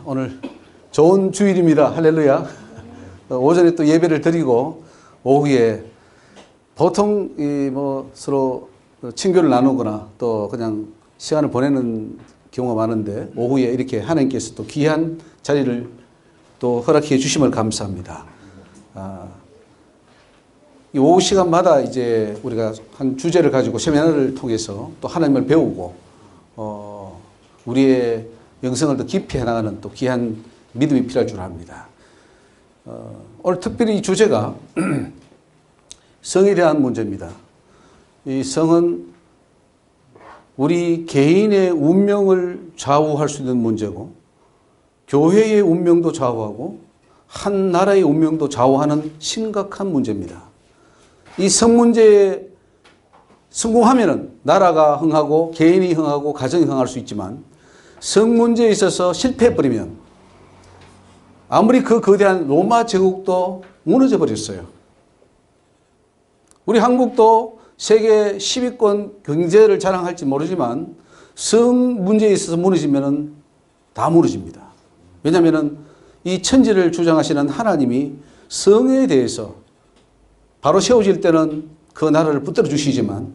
오늘 좋은 주일입니다. 할렐루야. 오전에 또 예배를 드리고 오후에 보통 서로 친교를 나누거나 또 그냥 시간을 보내는 경우가 많은데 오후에 이렇게 하나님께서 또 귀한 자리를 또 허락해 주심을 감사합니다. 이 오후 시간마다 이제 우리가 한 주제를 가지고 세미나를 통해서 또 하나님을 배우고 우리의 영성을 더 깊이 해나가는 또 귀한 믿음이 필요할 줄 압니다. 오늘 특별히 이 주제가 성에 대한 문제입니다. 이 성은 우리 개인의 운명을 좌우할 수 있는 문제고 교회의 운명도 좌우하고 한 나라의 운명도 좌우하는 심각한 문제입니다. 이 성 문제에 성공하면은 나라가 흥하고 개인이 흥하고 가정이 흥할 수 있지만 성 문제에 있어서 실패해버리면 아무리 그 거대한 로마 제국도 무너져 버렸어요. 우리 한국도 세계 10위권 경제를 자랑할지 모르지만 성 문제에 있어서 무너지면 다 무너집니다. 왜냐하면 이 천지를 주장하시는 하나님이 성에 대해서 바로 세워질 때는 그 나라를 붙들어 주시지만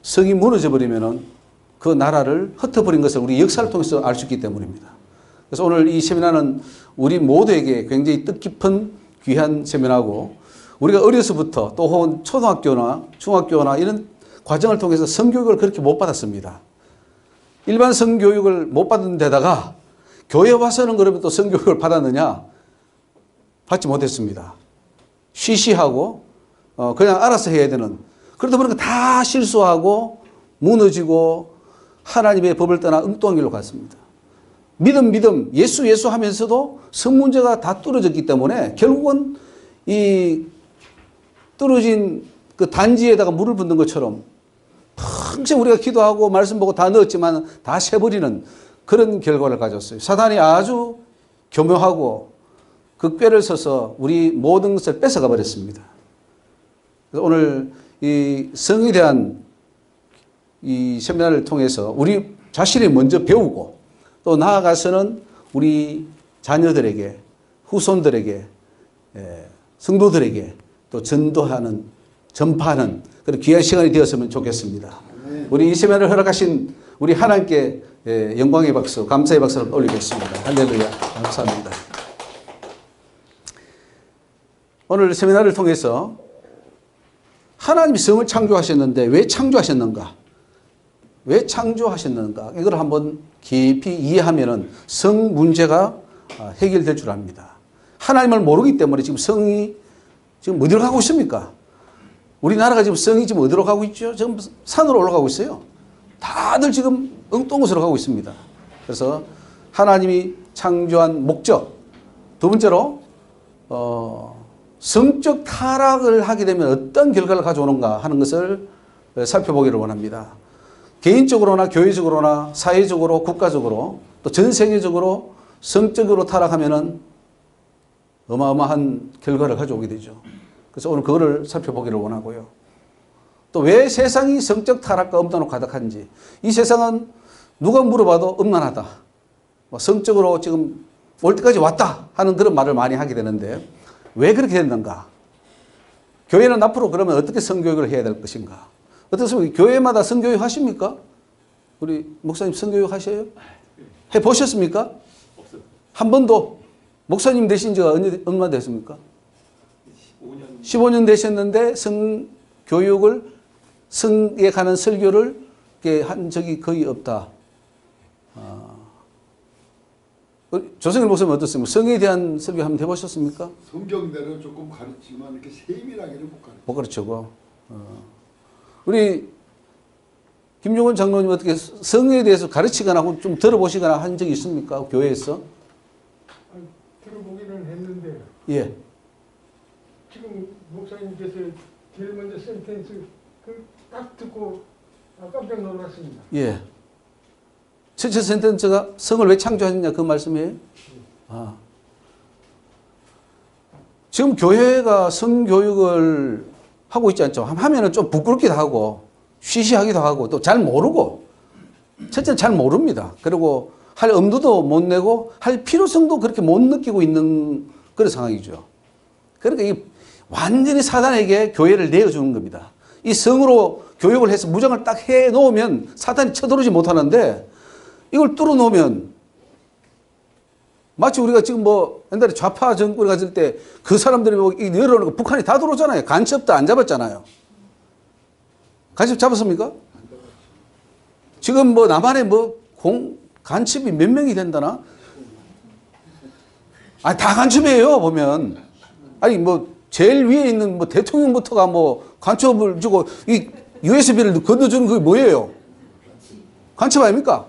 성이 무너져 버리면 그 나라를 흩어버린 것을 우리 역사를 통해서 알 수 있기 때문입니다. 그래서 오늘 이 세미나는 우리 모두에게 굉장히 뜻깊은 귀한 세미나고 우리가 어려서부터 또 혹은 초등학교나 중학교나 이런 과정을 통해서 성교육을 그렇게 못 받았습니다. 일반 성교육을 못 받은 데다가 교회 와서는 그러면 또 성교육을 받았느냐? 받지 못했습니다. 쉬쉬하고 그냥 알아서 해야 되는, 그러다 보니까 다 실수하고 무너지고 하나님의 법을 떠나 엉뚱한 길로 갔습니다. 믿음, 예수 하면서도 성 문제가 다 뚫어졌기 때문에 결국은 이 떨어진 그 단지에다가 물을 붓는 것처럼 평생 우리가 기도하고 말씀 보고 다 넣었지만 다 새버리는 그런 결과를 가졌어요. 사단이 아주 교묘하고 그 꾀를 써서 우리 모든 것을 뺏어가 버렸습니다. 그래서 오늘 이 성에 대한 이 세미나를 통해서 우리 자신이 먼저 배우고 또 나아가서는 우리 자녀들에게, 후손들에게, 성도들에게 또 전도하는, 전파하는 그런 귀한 시간이 되었으면 좋겠습니다. 우리 이 세미나를 허락하신 우리 하나님께 영광의 박수, 감사의 박수를 올리겠습니다. 할렐루야. 감사합니다. 오늘 세미나를 통해서 하나님이 성을 창조하셨는데 왜 창조하셨는가? 왜 창조하셨는가? 이걸 한번 깊이 이해하면은 성 문제가 해결될 줄 압니다. 하나님을 모르기 때문에 지금 성이 지금 어디로 가고 있습니까? 우리나라가 지금 성이 지금 어디로 가고 있죠? 지금 산으로 올라가고 있어요. 다들 지금 엉뚱한 곳으로 가고 있습니다. 그래서 하나님이 창조한 목적. 두 번째로, 성적 타락을 하게 되면 어떤 결과를 가져오는가 하는 것을 살펴보기를 원합니다. 개인적으로나 교회적으로나 사회적으로 국가적으로 또 전 세계적으로 성적으로 타락하면은 어마어마한 결과를 가져오게 되죠. 그래서 오늘 그거를 살펴보기를 원하고요. 또 왜 세상이 성적 타락과 음란으로 가득한지, 이 세상은 누가 물어봐도 음란하다, 성적으로 지금 올 때까지 왔다 하는 그런 말을 많이 하게 되는데 왜 그렇게 됐는가? 교회는 앞으로 그러면 어떻게 성교육을 해야 될 것인가? 어떻습니까? 교회마다 성교육 하십니까? 우리 목사님 성교육 하셔요? 해보셨습니까? 한 번도? 목사님 되신 지가 얼마 됐습니까? 15년 되셨는데 성교육을, 성에 관한 설교를 한 적이 거의 없다. 조성일 목사님 어떻습니까? 성에 대한 설교 한번 해보셨습니까? 성경대로 조금 가르치지만 이렇게 세밀하게는 못 가르치고. 우리 김용원 장로님 어떻게 성에 대해서 가르치거나 혹은 좀 들어보시거나 한 적이 있습니까? 교회에서? 들어보기는 했는데 예. 지금 목사님께서 제일 먼저 센텐스 딱 듣고 깜짝 놀랐습니다. 예. 첫째 센텐스가 성을 왜 창조하셨냐 그 말씀이에요? 지금 교회가 성교육을 하고 있지 않죠? 하면은 좀 부끄럽기도 하고 쉬쉬하기도 하고 또 잘 모르고, 첫째는 잘 모릅니다. 그리고 할 엄두도 못 내고 할 필요성도 그렇게 못 느끼고 있는 그런 상황이죠. 그러니까 이 완전히 사단에게 교회를 내어주는 겁니다. 이 성으로 교육을 해서 무장을 딱 해 놓으면 사단이 쳐들어오지 못하는데 이걸 뚫어 놓으면 마치 우리가 지금 뭐 옛날에 좌파 정권이 갔을 때 그 사람들이 뭐 열어놓고 북한이 다 들어오잖아요. 간첩도 안 잡았잖아요. 간첩 잡았습니까? 지금 뭐 남한에 뭐 간첩이 몇 명이 된다나? 아니, 다 간첩이에요, 보면. 아니, 뭐, 제일 위에 있는 뭐 대통령부터가 뭐 간첩을 주고 이 USB를 건너주는 그게 뭐예요? 간첩 아닙니까?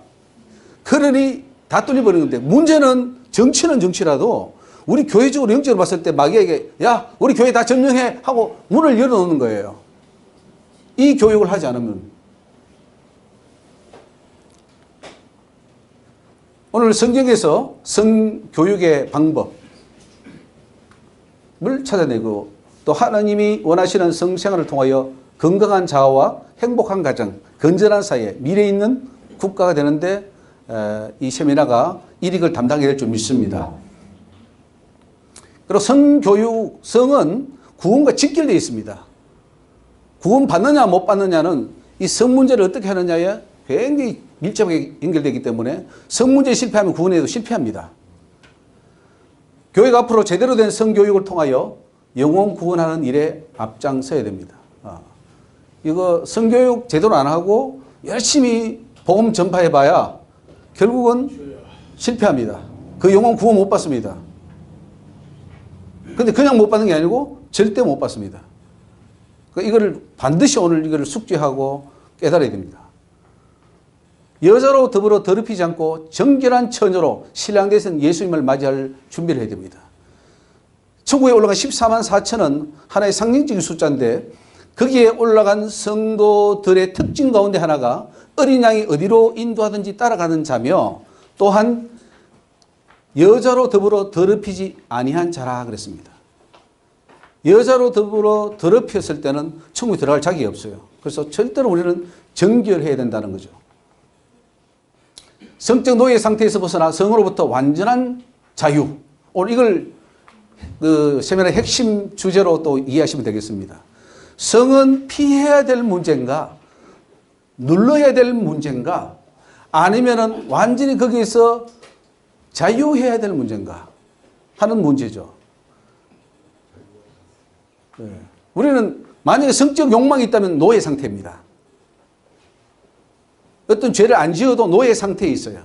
그러니 다 뚫려버리는 건데 문제는 정치는 정치라도 우리 교회적으로 영적으로 봤을 때 마귀에게 야, 우리 교회 다 점령해 하고 문을 열어놓는 거예요. 이 교육을 하지 않으면. 오늘 성경에서 성교육의 방법을 찾아내고 또 하나님이 원하시는 성생활을 통하여 건강한 자아와 행복한 가정, 건전한 사회, 미래 있는 국가가 되는데 이 세미나가 일익을 담당하게 될 줄 믿습니다. 그리고 성교육, 성은 구원과 직결되어 있습니다. 구원 받느냐 못 받느냐는 이 성 문제를 어떻게 하느냐에 굉장히 밀접하게 연결되기 때문에 성 문제에 실패하면 구원에도 실패합니다. 교회가 앞으로 제대로 된 성교육을 통하여 영혼 구원하는 일에 앞장서야 됩니다. 이거 성교육 제대로 안 하고 열심히 복음 전파해봐야 결국은 실패합니다. 그 영혼 구원 못 받습니다. 근데 그냥 못 받는 게 아니고 절대 못 받습니다. 이거를 반드시 오늘 이거를 숙지하고 깨달아야 됩니다. 여자로 더불어 더럽히지 않고 정결한 처녀로 신랑 대신 예수님을 맞이할 준비를 해야 됩니다. 천국에 올라간 14만 4천은 하나의 상징적인 숫자인데 거기에 올라간 성도들의 특징 가운데 하나가 어린 양이 어디로 인도하든지 따라가는 자며 또한 여자로 더불어 더럽히지 아니한 자라 그랬습니다. 여자로 더불어 더럽혔을 때는 천국에 들어갈 자격이 없어요. 그래서 절대로 우리는 정결해야 된다는 거죠. 성적 노예 상태에서 벗어나 성으로부터 완전한 자유. 오늘 이걸 그 세미나의 핵심 주제로 또 이해하시면 되겠습니다. 성은 피해야 될 문제인가? 눌러야 될 문제인가? 아니면은 완전히 거기에서 자유해야 될 문제인가? 하는 문제죠. 네. 우리는 만약에 성적 욕망이 있다면 노예 상태입니다. 어떤 죄를 안 지어도 노예 상태에 있어요.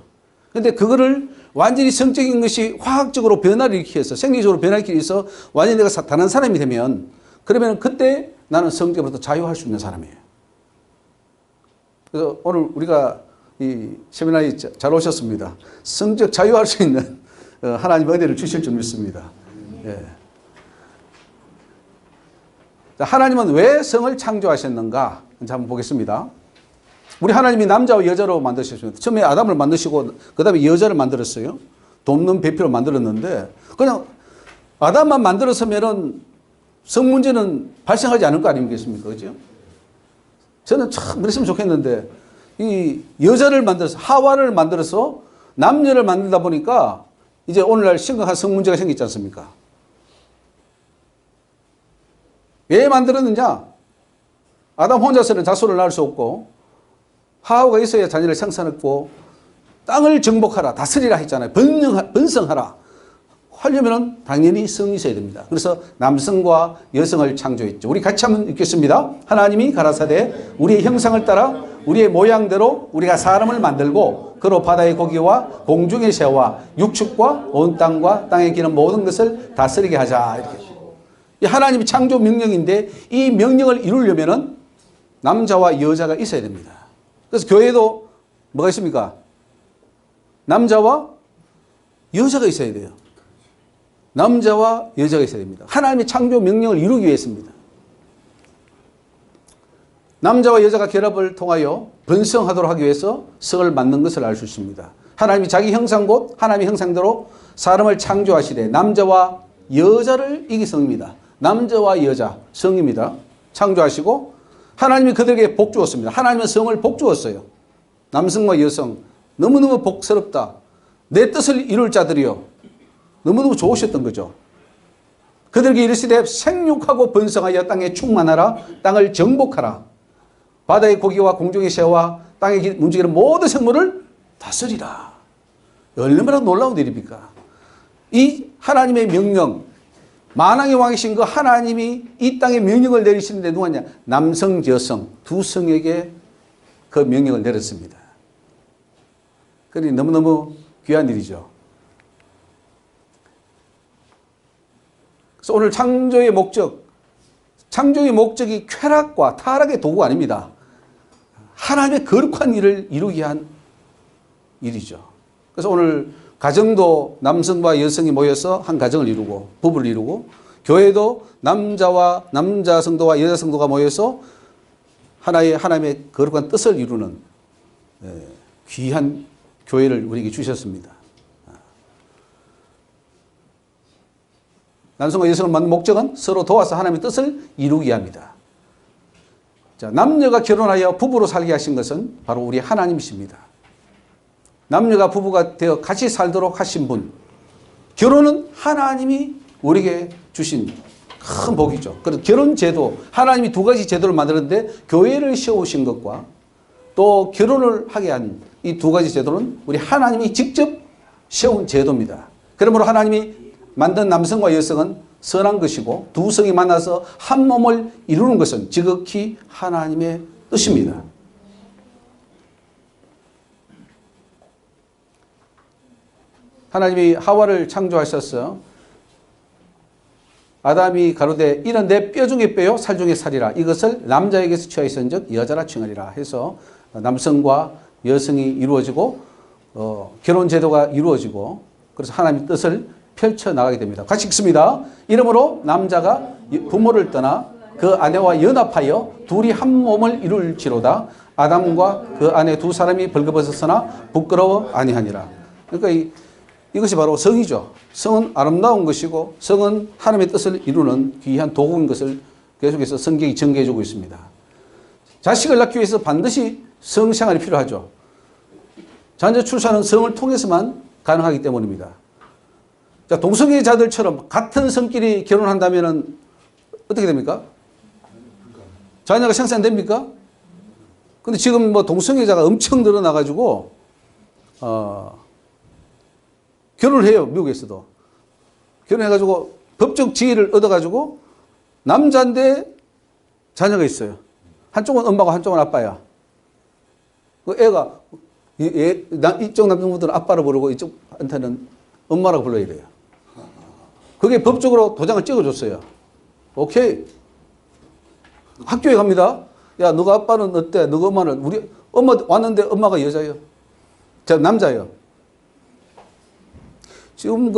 그런데 그거를 완전히 성적인 것이 화학적으로 변화를 일으켜서 생리적으로 변화를 일으켜서 완전히 내가 다른 사람이 되면 그러면 그때 나는 성적으로부터 자유할 수 있는 사람이에요. 그래서 오늘 우리가 이 세미나에 잘 오셨습니다. 성적 자유할 수 있는 하나님 은혜를 주실 줄 믿습니다. 예. 하나님은 왜 성을 창조하셨는가? 한번 보겠습니다. 우리 하나님이 남자와 여자로 만드셨습니다. 처음에 아담을 만드시고 그 다음에 여자를 만들었어요. 돕는 배필로 만들었는데 그냥 아담만 만들었으면 성 문제는 발생하지 않을 거 아니겠습니까? 그죠? 저는 참 그랬으면 좋겠는데 이 여자를 만들어서 하와를 만들어서 남녀를 만들다 보니까 이제 오늘날 심각한 성 문제가 생기지 않습니까? 왜 만들었느냐? 아담 혼자서는 자손을 낳을 수 없고 하와가 있어야 자녀를 생산했고 땅을 정복하라, 다스리라 했잖아요. 번성하라 하려면 당연히 성이 있어야 됩니다. 그래서 남성과 여성을 창조했죠. 우리 같이 한번 읽겠습니다. 하나님이 가라사대 우리의 형상을 따라 우리의 모양대로 우리가 사람을 만들고 그로 바다의 고기와 공중의 새와 육축과 온 땅과 땅에 기는 모든 것을 다스리게 하자. 이렇게. 이 하나님의 창조 명령인데 이 명령을 이루려면 남자와 여자가 있어야 됩니다. 그래서 교회도 뭐가 있습니까? 남자와 여자가 있어야 돼요. 남자와 여자가 있어야 됩니다. 하나님의 창조 명령을 이루기 위해서입니다. 남자와 여자가 결합을 통하여 번성하도록 하기 위해서 성을 만든 것을 알 수 있습니다. 하나님이 자기 형상 곧 하나님의 형상대로 사람을 창조하시되 남자와 여자를 이기 성입니다. 남자와 여자 성입니다. 창조하시고 하나님이 그들에게 복 주었습니다. 하나님은 성을 복 주었어요. 남성과 여성 너무너무 복스럽다. 내 뜻을 이룰 자들이요. 너무너무 좋으셨던 거죠. 그들에게 이르시되 생육하고 번성하여 땅에 충만하라. 땅을 정복하라. 바다의 고기와 공중의 새와 땅에 움직이는 모든 생물을 다스리라. 얼마나 놀라운 일입니까? 이 하나님의 명령, 만왕의 왕이신 그 하나님이 이 땅에 명령을 내리시는데 누구냐? 남성, 여성 두 성에게 그 명령을 내렸습니다. 그러니 너무너무 귀한 일이죠. 그래서 오늘 창조의 목적이 쾌락과 타락의 도구가 아닙니다. 하나님의 거룩한 일을 이루기 위한 일이죠. 그래서 오늘 가정도 남성과 여성이 모여서 한 가정을 이루고 부부를 이루고 교회도 남자 성도와 여자 성도가 모여서 하나님의 거룩한 뜻을 이루는 귀한 교회를 우리에게 주셨습니다. 남성과 여성을 만든 목적은 서로 도와서 하나님의 뜻을 이루기 위함이다. 자, 남녀가 결혼하여 부부로 살게 하신 것은 바로 우리 하나님이십니다. 남녀가 부부가 되어 같이 살도록 하신 분. 결혼은 하나님이 우리에게 주신 큰 복이죠. 그래서 결혼 제도, 하나님이 두 가지 제도를 만들었는데 교회를 세우신 것과 또 결혼을 하게 한 이 두 가지 제도는 우리 하나님이 직접 세운 제도입니다. 그러므로 하나님이 만든 남성과 여성은 선한 것이고 두 성이 만나서 한 몸을 이루는 것은 지극히 하나님의 뜻입니다. 하나님이 하와를 창조하셔서 아담이 가로되 이는 내 뼈 중에 뼈요 살 중에 살이라 이것을 남자에게서 취하였은즉 여자라 칭하리라 해서 남성과 여성이 이루어지고 결혼 제도가 이루어지고 그래서 하나님의 뜻을 펼쳐나가게 됩니다. 같이 읽습니다. 이러므로 남자가 부모를 떠나 그 아내와 연합하여 둘이 한 몸을 이룰지로다. 아담과 그 아내 두 사람이 벌거벗었으나 부끄러워 아니하니라. 그러니까 이것이 바로 성이죠. 성은 아름다운 것이고 성은 하나님의 뜻을 이루는 귀한 도구인 것을 계속해서 성경이 전개해 주고 있습니다. 자식을 낳기 위해서 반드시 성생활이 필요하죠. 자녀 출산은 성을 통해서만 가능하기 때문입니다. 자, 동성애자들처럼 같은 성끼리 결혼한다면 어떻게 됩니까? 자녀가 생산됩니까? 근데 지금 뭐 동성애자가 엄청 늘어나가지고, 결혼을 해요. 미국에서도. 결혼해가지고 법적 지위를 얻어가지고 남자인데 자녀가 있어요. 한쪽은 엄마고 한쪽은 아빠야. 그 애가, 이쪽 남성분들은 아빠로 부르고 이쪽한테는 엄마라고 불러야 돼요. 그게 법적으로 도장을 찍어줬어요. 오케이. 학교에 갑니다. 야, 너가 아빠는 어때? 너가 엄마는? 우리 엄마 왔는데 엄마가 여자예요. 저 남자예요. 지금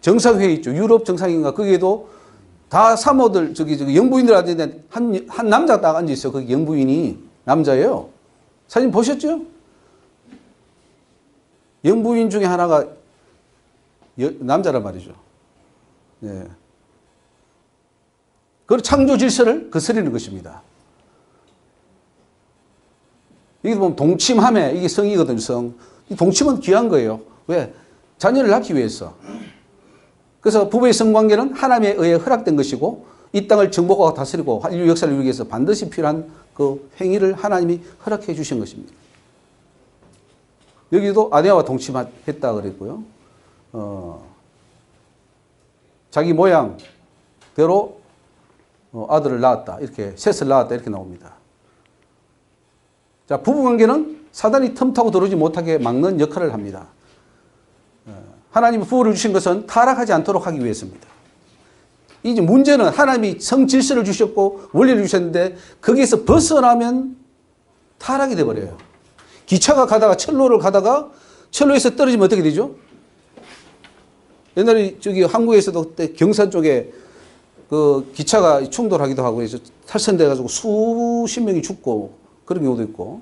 정상회의 있죠. 유럽 정상인가? 거기에도 다 사모들, 저기 영부인들 앉아있는데 한 남자가 딱 앉아있어요. 거기 영부인이 남자예요. 사진 보셨죠? 영부인 중에 하나가 남자란 말이죠. 예. 그 창조 질서를 거스르는 것입니다. 여기 보면 동침함에 이게 성이거든요. 성. 이 동침은 귀한 거예요. 왜? 자녀를 낳기 위해서. 그래서 부부의 성관계는 하나님에 의해 허락된 것이고 이 땅을 정복하고 다스리고 인류 역사를 이루기 위해서 반드시 필요한 그 행위를 하나님이 허락해 주신 것입니다. 여기도 아내와 동침했다 그랬고요. 자기 모양대로 아들을 낳았다. 이렇게 셋을 낳았다. 이렇게 나옵니다. 자, 부부관계는 사단이 틈타고 들어오지 못하게 막는 역할을 합니다. 하나님이 부부를 주신 것은 타락하지 않도록 하기 위해서입니다. 이제 문제는 하나님이 성 질서를 주셨고 원리를 주셨는데 거기에서 벗어나면 타락이 돼버려요. 기차가 가다가 철로를 가다가 철로에서 떨어지면 어떻게 되죠? 옛날에 저기 한국에서도 그때 경산 쪽에 그 기차가 충돌하기도 하고 해서 탈선돼가지고 수십 명이 죽고 그런 경우도 있고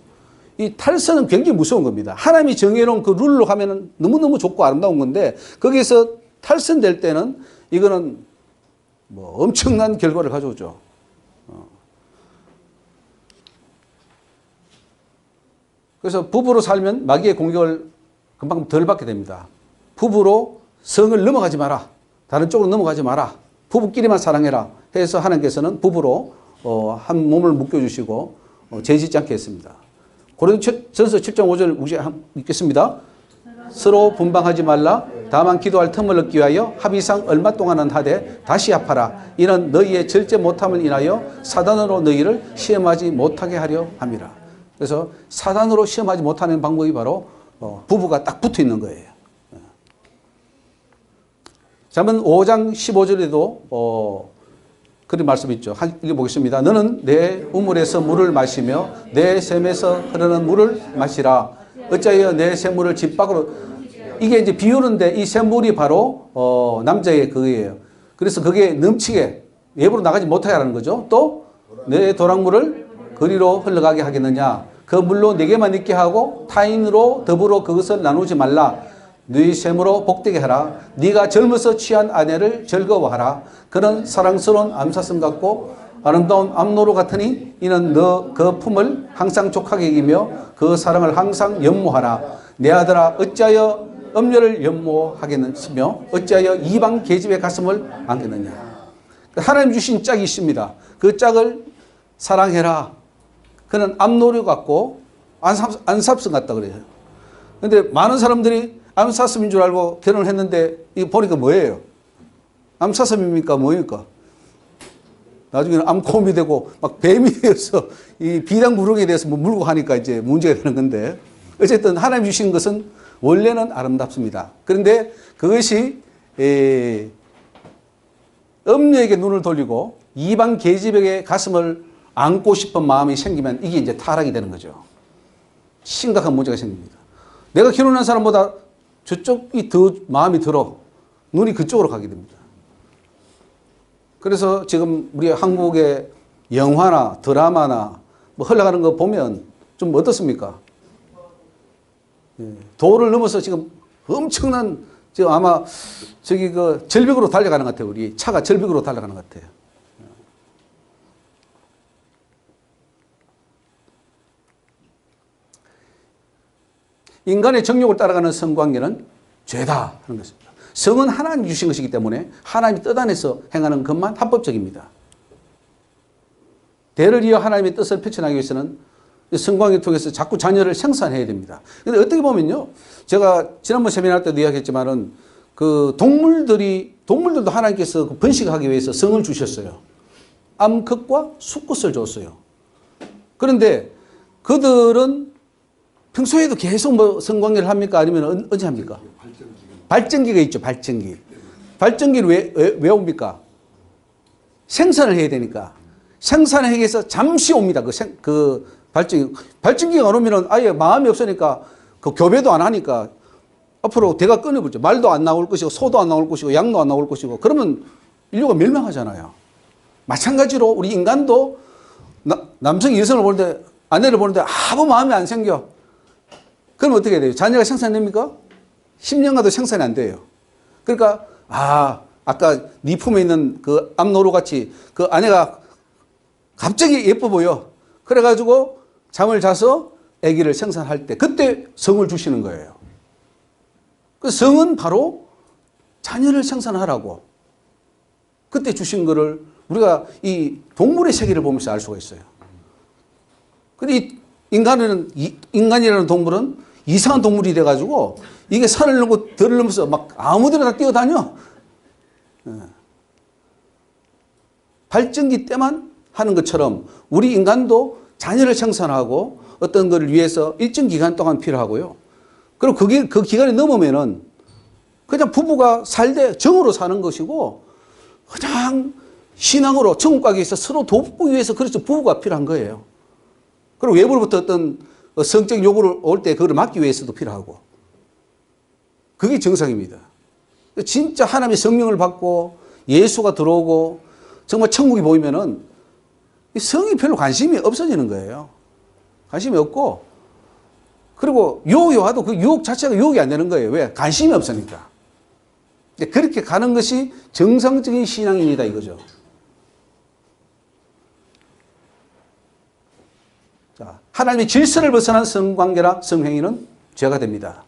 이 탈선은 굉장히 무서운 겁니다. 하나님이 정해놓은 그 룰로 가면은 너무너무 좋고 아름다운 건데 거기에서 탈선될 때는 이거는 뭐 엄청난 결과를 가져오죠. 그래서 부부로 살면 마귀의 공격을 금방 덜 받게 됩니다. 부부로 성을 넘어가지 마라. 다른 쪽으로 넘어가지 마라. 부부끼리만 사랑해라. 해서 하나님께서는 부부로 한 몸을 묶여주시고 죄짓지 않게 했습니다. 고린도전서 7장 5절 읽겠습니다. 서로 분방하지 말라. 다만 기도할 틈을 얻기 위하여 합의상 얼마 동안은 하되 다시 합하라. 이는 너희의 절제 못함을 인하여 사단으로 너희를 시험하지 못하게 하려 함이라. 그래서 사단으로 시험하지 못하는 방법이 바로 부부가 딱 붙어 있는 거예요. 잠언 5장 15절에도 그런 말씀이 있죠. 읽어보겠습니다. 너는 내 우물에서 물을 마시며 내 샘에서 흐르는 물을 마시라. 어찌하여 내 샘물을 집 밖으로. 이게 이제 비유는데 이 샘물이 바로 남자의 그거예요. 그래서 그게 넘치게 외부로 나가지 못하게 하는 거죠. 또 내 도랑물을 거리로 흘러가게 하겠느냐. 그 물로 네게만 있게 하고 타인으로 더불어 그것을 나누지 말라. 네 샘으로 복되게 하라. 네가 젊어서 취한 아내를 즐거워하라. 그는 사랑스러운 암사슴 같고 아름다운 암노루 같으니 이는 너 그 품을 항상 족하게 여기며 그 사랑을 항상 연모하라. 내 아들아 어찌하여 음녀를 연모하겠느냐 어찌하여 이방 계집의 가슴을 안겠느냐. 하나님 주신 짝이 있습니다. 그 짝을 사랑해라. 그는 암노루 같고 안삽슴 같다 그래요. 근데 많은 사람들이 암사슴인 줄 알고 결혼을 했는데 이거 보니까 뭐예요? 암사슴입니까? 뭐입니까? 나중에는 암코음이 되고 막 뱀이 되어서 이 비당구르기에 대해서 뭐 물고 하니까 이제 문제가 되는 건데 어쨌든 하나님 주신 것은 원래는 아름답습니다. 그런데 그것이 음녀에게 눈을 돌리고 이방 계집에게 가슴을 안고 싶은 마음이 생기면 이게 이제 타락이 되는 거죠. 심각한 문제가 생깁니다. 내가 결혼한 사람보다 저쪽이 더 마음이 들어 눈이 그쪽으로 가게 됩니다. 그래서 지금 우리 한국의 영화나 드라마나 뭐 흘러가는 거 보면 좀 어떻습니까? 도를 넘어서 지금 엄청난 지금 아마 저기 그 절벽으로 달려가는 것 같아요. 우리 차가 절벽으로 달려가는 것 같아요. 인간의 정욕을 따라가는 성관계는 죄다 하는 것입니다. 성은 하나님이 주신 것이기 때문에 하나님이 뜻 안에서 행하는 것만 합법적입니다. 대를 이어 하나님의 뜻을 펼쳐나가기 위해서는 성관계를 통해서 자꾸 자녀를 생산해야 됩니다. 그런데 어떻게 보면요. 제가 지난번 세미나 때도 이야기했지만은 그 동물들도 하나님께서 번식하기 위해서 성을 주셨어요. 암컷과 수컷을 줬어요. 그런데 그들은 평소에도 계속 뭐 성관계를 합니까? 아니면 언제 합니까? 발전기가 있죠. 발전기. 발전기를 왜 옵니까? 생산을 해야 되니까. 생산을 하기 위해서 잠시 옵니다. 그 발전기. 발전기가 안 오면 아예 마음이 없으니까 그 교배도 안 하니까 앞으로 대가 끊어버리죠. 말도 안 나올 것이고 소도 안 나올 것이고 양도 안 나올 것이고 그러면 인류가 멸망하잖아요. 마찬가지로 우리 인간도 남성이 여성을 보는데 아내를 보는데 아무 마음이 안 생겨. 그럼 어떻게 해야 돼요? 자녀가 생산됩니까? 10년가도 생산이 안 돼요. 그러니까 아까 네 품에 있는 그 암노루 같이 그 아내가 갑자기 예뻐 보여. 그래가지고 잠을 자서 아기를 생산할 때 그때 성을 주시는 거예요. 그 성은 바로 자녀를 생산하라고 그때 주신 거를 우리가 이 동물의 세계를 보면서 알 수가 있어요. 근데 인간이라는 동물은 이상한 동물이 돼가지고 이게 산을 넘고 들을 넘어서 막 아무데나 다 뛰어다녀. 발전기 때만 하는 것처럼 우리 인간도 자녀를 생산하고 어떤 것을 위해서 일정 기간 동안 필요하고요. 그리고 그 기간이 넘으면은 그냥 부부가 살되 정으로 사는 것이고 그냥 신앙으로 천국 가기 위해서 서로 돕기 위해서 그래서 부부가 필요한 거예요. 그리고 외부로부터 어떤 성적 요구를 올 때 그걸 막기 위해서도 필요하고 그게 정상입니다. 진짜 하나님의 성령을 받고 예수가 들어오고 정말 천국이 보이면은 성이 별로 관심이 없어지는 거예요. 관심이 없고 그리고 유혹이 와도 그 유혹 자체가 유혹이 안 되는 거예요. 왜? 관심이 없으니까. 그렇게 가는 것이 정상적인 신앙입니다 이거죠. 자, 하나님의 질서를 벗어난 성관계나 성행위는 죄가 됩니다.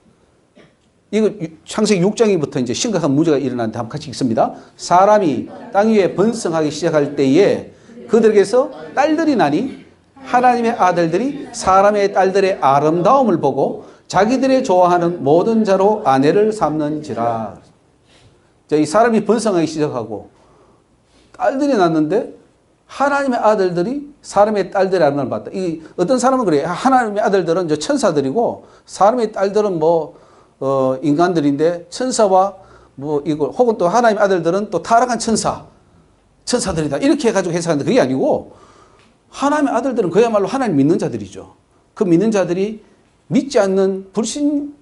이거 창세기 6장부터 이제 심각한 문제가 일어나는데 한번 같이 읽습니다. 사람이 땅 위에 번성하기 시작할 때에 그들에게서 딸들이 나니 하나님의 아들들이 사람의 딸들의 아름다움을 보고 자기들의 좋아하는 모든 자로 아내를 삼는지라. 자, 이 사람이 번성하기 시작하고 딸들이 났는데 하나님의 아들들이 사람의 딸들의 아름다움을 봤다. 이 어떤 사람은 그래요. 하나님의 아들들은 이제 천사들이고 사람의 딸들은 인간들인데 천사와 이거 혹은 또 하나님의 아들들은 또 타락한 천사들이다. 이렇게 해가지고 해석하는데 그게 아니고 하나님의 아들들은 그야말로 하나님 믿는 자들이죠. 그 믿는 자들이 믿지 않는 불신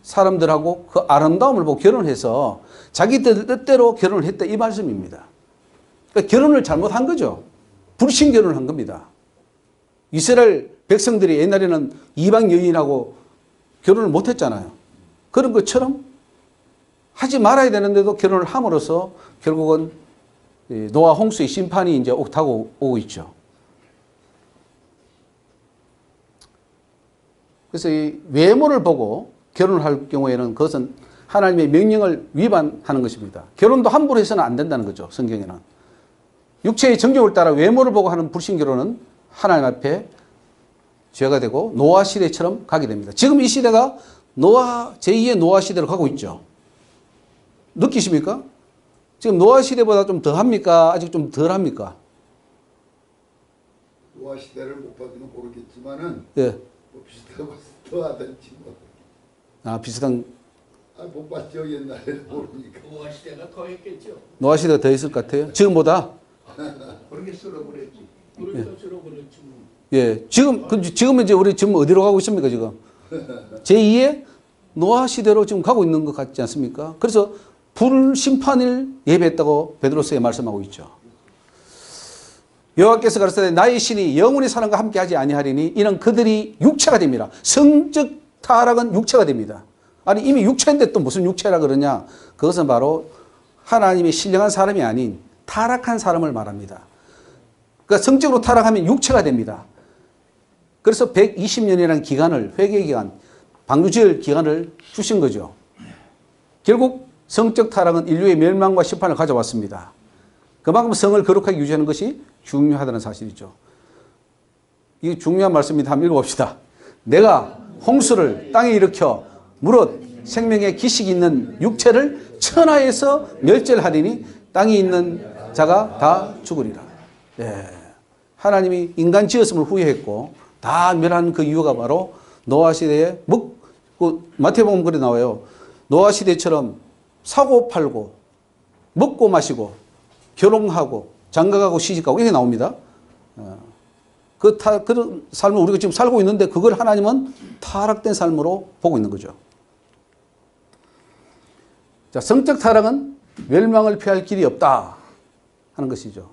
사람들하고 그 아름다움을 보고 결혼해서 자기들 뜻대로 결혼을 했다 이 말씀입니다. 그러니까 결혼을 잘못한 거죠. 불신 결혼을 한 겁니다. 이스라엘 백성들이 옛날에는 이방 여인하고 결혼을 못했잖아요. 그런 것처럼 하지 말아야 되는데도 결혼을 함으로써 결국은 노아 홍수의 심판이 이제 오고 있죠. 그래서 이 외모를 보고 결혼을 할 경우에는 그것은 하나님의 명령을 위반하는 것입니다. 결혼도 함부로 해서는 안 된다는 거죠. 성경에는. 육체의 정욕을 따라 외모를 보고 하는 불신 결혼은 하나님 앞에 죄가 되고 노아 시대처럼 가게 됩니다. 지금 이 시대가 제2의 노아 시대로 가고 있죠. 느끼십니까? 지금 노아 시대보다 좀 더 합니까? 아직 좀 덜 합니까? 노아 시대를 못 봐도는 모르겠지만은 예. 뭐 비슷하고 더 하든지 뭐. 아, 비슷한. 못 봤죠. 옛날에 모르니까. 노아 시대가 더 했겠죠. 노아 시대가 더 있을 것 같아요. 지금보다. 그렇게 쓸어버렸지. 그래서 쓸어버렸지. 예. 지금은 이제 우리 지금 어디로 가고 있습니까, 지금? 제2의 노아 시대로 지금 가고 있는 것 같지 않습니까? 그래서 불심판을 예배했다고 베드로서에 말씀하고 있죠. 여호와께서 가르치되 나의 신이 영원히 사람과 함께 하지 아니하리니 이는 그들이 육체가 됩니다. 성적 타락은 육체가 됩니다. 아니 이미 육체인데 또 무슨 육체라 그러냐? 그것은 바로 하나님의 신령한 사람이 아닌 타락한 사람을 말합니다. 그러니까 성적으로 타락하면 육체가 됩니다. 그래서 120년이라는 기간을, 회개 기간, 방주지을 기간을 주신 거죠. 결국 성적 타락은 인류의 멸망과 심판을 가져왔습니다. 그만큼 성을 거룩하게 유지하는 것이 중요하다는 사실이죠. 이 중요한 말씀입니다. 한번 읽어봅시다. 내가 홍수를 땅에 일으켜 무릇 생명의 기식이 있는 육체를 천하에서 멸절하리니 땅에 있는 자가 다 죽으리라. 예. 하나님이 인간 지었음을 후회했고 다 멸한 그 이유가 바로 노아 시대에 마태복음 글에 나와요. 노아 시대처럼 사고 팔고 먹고 마시고 결혼하고 장가가고 시집가고 이게 나옵니다. 그런 삶을 우리가 지금 살고 있는데 그걸 하나님은 타락된 삶으로 보고 있는 거죠. 자, 성적 타락은 멸망을 피할 길이 없다 하는 것이죠.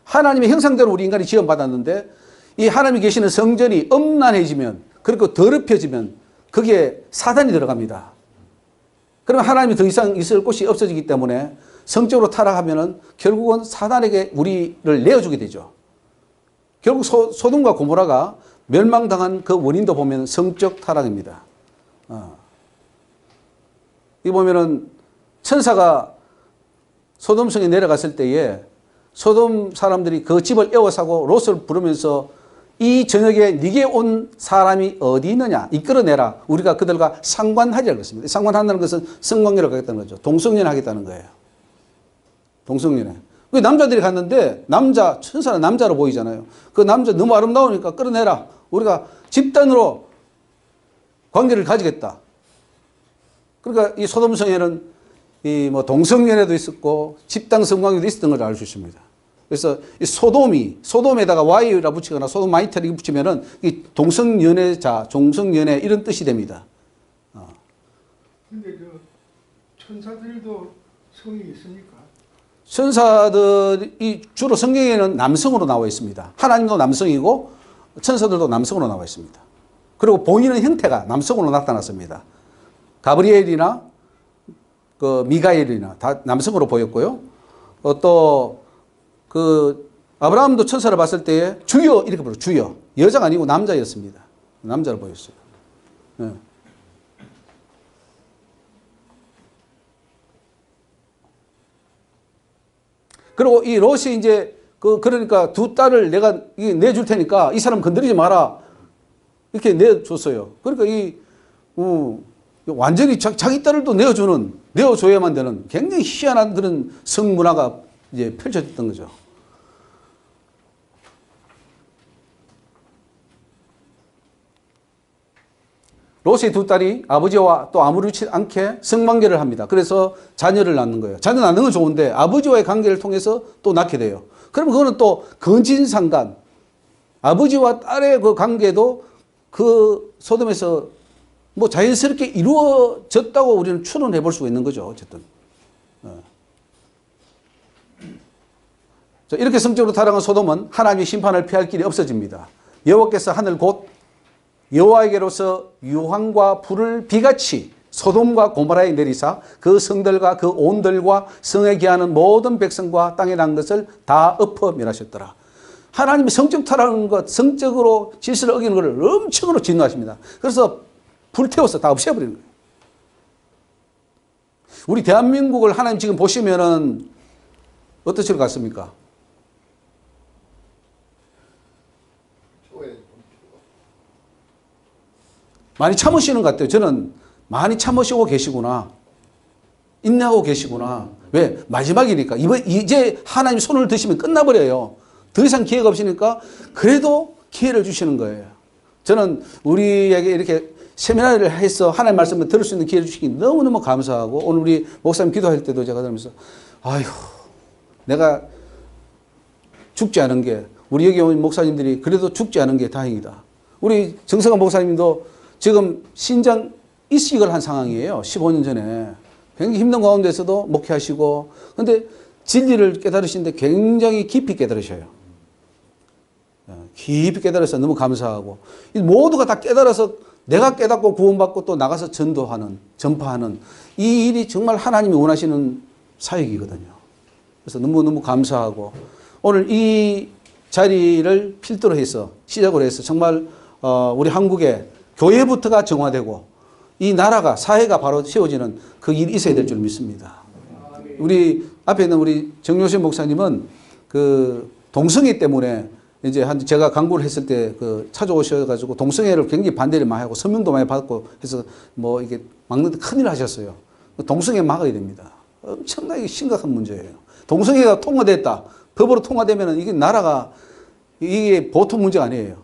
하나님의 형상대로 우리 인간이 지원받았는데 이 하나님이 계시는 성전이 음란해지면 그리고 더럽혀지면 거기에 사단이 들어갑니다. 그러면 하나님이 더 이상 있을 곳이 없어지기 때문에 성적으로 타락하면은 결국은 사단에게 우리를 내어주게 되죠. 결국 소돔과 고모라가 멸망당한 그 원인도 보면 성적 타락입니다. 이 보면은 천사가 소돔성에 내려갔을 때에 소돔 사람들이 그 집을 에워싸고 롯을 부르면서 이 저녁에 네게 온 사람이 어디 있느냐 이끌어내라. 우리가 그들과 상관하리라고 했습니다. 상관한다는 것은 성관계를 하겠다는 거죠. 동성연 하겠다는 거예요. 동성연애. 그 남자들이 갔는데 천사는 남자로 보이잖아요. 그 남자 너무 아름다우니까 끌어내라. 우리가 집단으로 관계를 가지겠다. 그러니까 이 소돔성에는 동성연애도 있었고 집단 성관계도 있었던 걸 알 수 있습니다. 그래서 이 소돔에다가 Y라 붙이거나 소돔마이트를 붙이면은 이 동성연애자, 종성연애 이런 뜻이 됩니다. 근데 그 천사들도 성이 있습니까? 천사들이 주로 성경에는 남성으로 나와 있습니다. 하나님도 남성이고 천사들도 남성으로 나와 있습니다. 그리고 보이는 형태가 남성으로 나타났습니다. 가브리엘이나 미가엘이나 다 남성으로 보였고요. 또 아브라함도 천사를 봤을 때 주여 이렇게 불러 주여. 여자가 아니고 남자였습니다. 남자로 보였어요. 예. 그리고 이 롯이 이제 그러니까 두 딸을 내가 내줄 테니까 이 사람 건드리지 마라. 이렇게 내줬어요. 그러니까 완전히 자기 딸을 또 내어줘야만 되는 굉장히 희한한 그런 성문화가 이제 펼쳐졌던 거죠. 롯의 두 딸이 아버지와 또 아무렇지 않게 성관계를 합니다. 그래서 자녀를 낳는 거예요. 자녀 낳는 건 좋은데 아버지와의 관계를 통해서 또 낳게 돼요. 그러면 그거는 또 근친상간, 아버지와 딸의 그 관계도 그 소돔에서 뭐 자연스럽게 이루어졌다고 우리는 추론해 볼 수가 있는 거죠. 어쨌든. 자, 이렇게 성적으로 타락한 소돔은 하나님의 심판을 피할 길이 없어집니다. 여호와께서 하늘 곧 여호와에게로서 유황과 불을 비같이 소돔과 고모라에 내리사 그 성들과 그 온들과 성에 기하는 모든 백성과 땅에 난 것을 다 엎어 멸하셨더라. 하나님이 성적 타락하는 것, 성적으로 질서를 어기는 것을 엄청으로 진노하십니다. 그래서 불태워서 다 없애버리는 거예요. 우리 대한민국을 하나님 지금 보시면은 어떠실 것 같습니까? 많이 참으시는 것 같아요. 저는 많이 참으시고 계시구나. 인내하고 계시구나. 왜? 마지막이니까. 이제 하나님 손을 드시면 끝나버려요. 더 이상 기회가 없으니까 그래도 기회를 주시는 거예요. 저는 우리에게 이렇게 세미나를 해서 하나님 말씀을 들을 수 있는 기회를 주시기 너무너무 감사하고, 오늘 우리 목사님 기도할 때도 제가 들으면서 아휴, 내가 죽지 않은 게, 우리 여기 온 목사님들이 그래도 죽지 않은 게 다행이다. 우리 정성환 목사님도 지금 신장 이식을 한 상황이에요. 15년 전에. 굉장히 힘든 가운데서도 목회하시고, 근데 진리를 깨달으시는데 굉장히 깊이 깨달으셔요. 깊이 깨달아서 너무 감사하고, 모두가 다 깨달아서 내가 깨닫고 구원받고 또 나가서 전도하는, 전파하는 이 일이 정말 하나님이 원하시는 사역이거든요. 그래서 너무너무 감사하고, 오늘 이 자리를 필두로 해서 시작으로 해서 정말 우리 한국에 교회부터가 정화되고 이 나라가, 사회가 바로 세워지는 그 일이 있어야 될 줄 믿습니다. 우리 앞에 있는 우리 정효신 목사님은 그 동성애 때문에 이제 제가 강구를 했을 때 그 찾아오셔가지고 동성애를 굉장히 반대를 많이 하고 서명도 많이 받고 해서 뭐 이게 막는데 큰일 하셨어요. 동성애 막아야 됩니다. 엄청나게 심각한 문제예요. 동성애가 통과됐다. 법으로 통과되면 이게 나라가, 이게 보통 문제가 아니에요.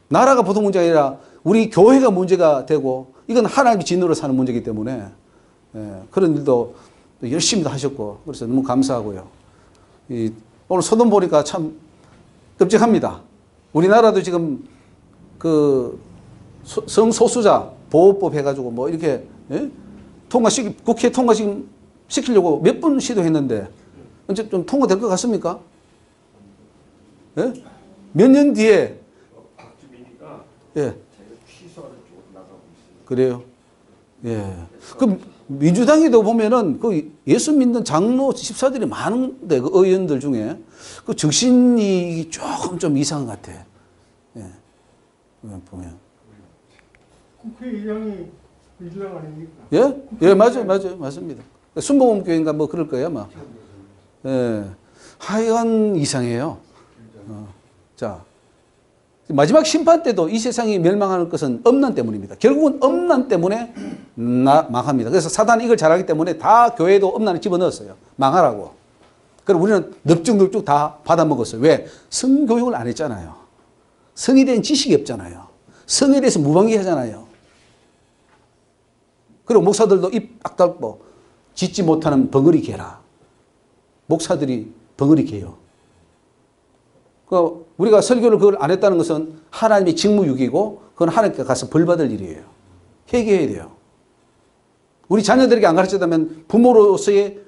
나라가 보통 문제가 아니라 우리 교회가 문제가 되고, 이건 하나님의 진노를 사는 문제이기 때문에 그런 일도 열심히 하셨고, 그래서 너무 감사하고요. 오늘 소돔 보니까 참 끔찍합니다. 우리나라도 지금 그 성소수자 보호법 해가지고 뭐 이렇게 국회 통과 지금 시키려고 몇 번 시도했는데 언제 좀 통과될 것 같습니까? 예? 몇 년 뒤에 박주민이가 예. 취소하는 쪽으로 나가고 있어요. 그래요. 예. 그 민주당에도 보면은 그 예수 믿는 장로 집사들이 많은데, 그 의원들 중에 그 정신이 조금 좀 이상한 것 같아. 예. 보면. 국회의장이 민주당 아닙니까? 예? 예, 맞아요. 맞습니다. 순복음교회인가 뭐 그럴 거예요, 아마. 예. 하여간 이상해요. 자. 마지막 심판 때도 이 세상이 멸망하는 것은 엄난 때문입니다. 결국은 엄난 때문에 망합니다. 그래서 사단이 이걸 잘하기 때문에 다 교회도 엄난을 집어넣었어요. 망하라고. 그럼 우리는 넙죽넙죽 다 받아먹었어요. 왜? 성교육을 안 했잖아요. 성에 대한 지식이 없잖아요. 성에 대해서 무방비하잖아요. 그리고 목사들도 입 딱 닫고 짓지 못하는 벙어리 개라. 목사들이 벙어리 개요. 우리가 설교를 그걸 안 했다는 것은 하나님의 직무유기고, 그건 하나님께 가서 벌 받을 일이에요. 회개해야 돼요. 우리 자녀들에게 안 가르쳤다면 부모로서의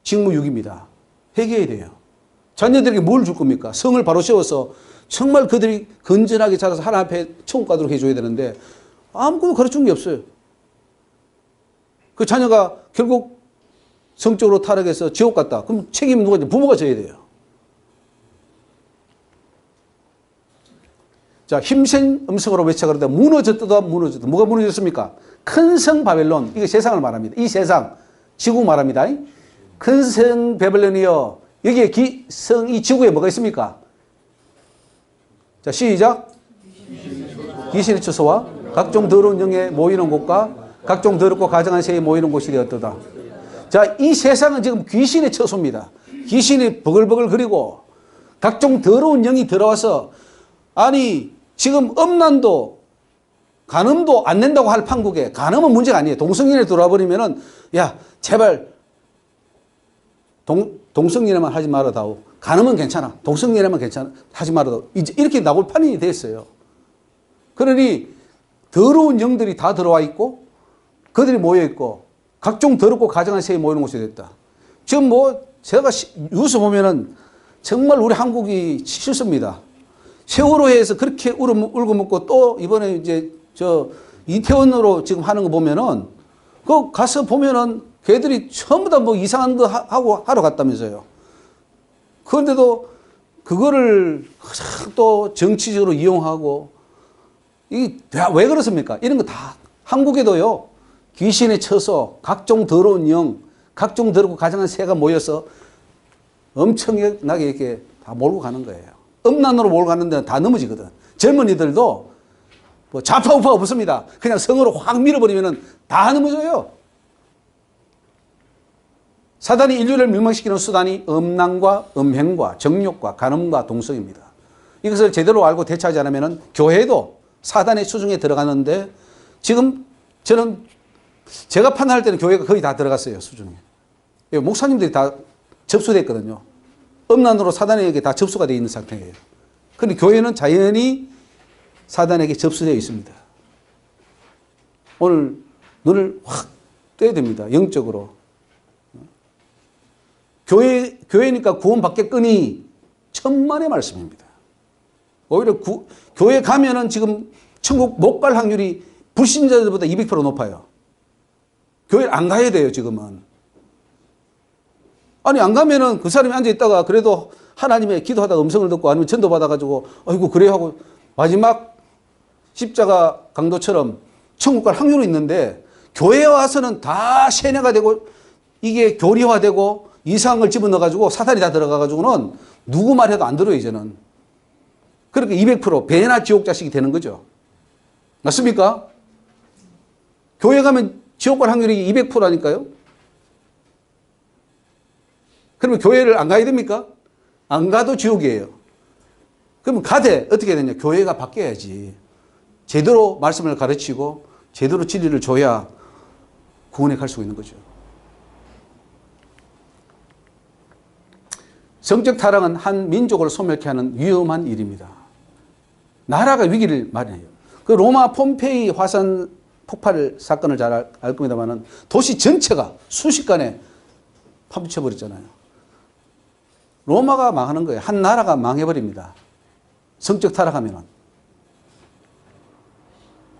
직무유기입니다. 회개해야 돼요. 자녀들에게 뭘 줄 겁니까? 성을 바로 세워서 정말 그들이 건전하게 자라서 하나님 앞에 천국 가도록 해줘야 되는데 아무것도 가르친 게 없어요. 그 자녀가 결국 성적으로 타락해서 지옥 갔다. 그럼 책임은 누가? 부모가 져야 돼요. 자, 힘센 음성으로 외쳐 그러다 무너졌다 무너졌다. 뭐가 무너졌습니까? 큰 성 바벨론. 이게 세상을 말합니다. 이 세상, 지구 말합니다. 큰 성 바벨론이여. 여기에 이 지구에 뭐가 있습니까? 자, 시작. 귀신의 처소와 각종 더러운 영에 모이는 곳과 각종 더럽고 가증한 새에 모이는 곳이 되었도다. 자, 이 세상은 지금 귀신의 처소입니다. 귀신이 버글버글 거리고 각종 더러운 영이 들어와서 아니 지금 음란도 간음도 안 된다고 할 판국에 간음은 문제가 아니에요. 동성연애 들어와 버리면은 야 제발 동성연애만 하지 말아다오. 간음은 괜찮아. 동성연애만 괜찮아. 하지 말아다오. 이제 이렇게 나올 판이 됐어요. 그러니 더러운 영들이 다 들어와 있고 그들이 모여 있고 각종 더럽고 가증한 새에 모이는 곳이 됐다. 지금 뭐 제가 뉴스 보면은 정말 우리 한국이 싫습니다. 세월호에서 그렇게 울고 먹고 또 이번에 이제 저 이태원으로 지금 하는 거 보면은 그 가서 보면은 걔들이 전부 다 뭐 이상한 거 하고 하러 갔다면서요. 그런데도 그거를 또 정치적으로 이용하고 이게 왜 그렇습니까? 이런 거 다 한국에도요. 귀신의 처소, 각종 더러운 영, 각종 더럽고 가증한 새가 모여서 엄청나게 이렇게 다 몰고 가는 거예요. 음란으로 몰고 가는 데는 다 넘어지거든. 젊은이들도 뭐 좌파 우파 없습니다. 그냥 성으로 확 밀어버리면 다 넘어져요. 사단이 인류를 멸망시키는 수단이 음란과 음행과 정욕과 간음과 동성입니다. 이것을 제대로 알고 대처하지 않으면 교회도 사단의 수중에 들어가는데 지금 저는 제가 판단할 때는 교회가 거의 다 들어갔어요. 수중에. 목사님들이 다 접수됐거든요. 음란으로 사단에게 다 접수가 되어 있는 상태예요. 그런데 교회는 자연히 사단에게 접수되어 있습니다. 오늘 눈을 확 떼야 됩니다. 영적으로. 교회니까 구원받겠거니 천만의 말씀입니다. 오히려 교회 가면은 지금 천국 못 갈 확률이 불신자들보다 200% 높아요. 교회를 안 가야 돼요, 지금은. 아니, 안 가면은 그 사람이 앉아있다가 그래도 하나님의 기도하다가 음성을 듣고 아니면 전도 받아가지고, 아이고, 그래 하고 마지막 십자가 강도처럼 천국 갈 확률이 있는데, 교회에 와서는 다 세뇌가 되고, 이게 교리화되고, 이상한 걸 집어넣어가지고 사탄이 다 들어가가지고는 누구 말해도 안 들어요, 이제는. 그렇게 200% 배나 지옥 자식이 되는 거죠. 맞습니까? 교회 가면 지옥 갈 확률이 200%라니까요. 그러면 교회를 안 가야 됩니까? 안 가도 지옥이에요. 그러면 가되 어떻게 해야 되냐? 교회가 바뀌어야지. 제대로 말씀을 가르치고 제대로 진리를 줘야 구원에 갈 수 있는 거죠. 성적 타락은 한 민족을 소멸케 하는 위험한 일입니다. 나라가 위기를 맞이해요. 그 로마 폼페이 화산 폭발 사건을 잘 알 겁니다만 도시 전체가 순식간에 파묻혀 버렸잖아요. 로마가 망하는 거예요. 한 나라가 망해버립니다. 성적 타락하면은.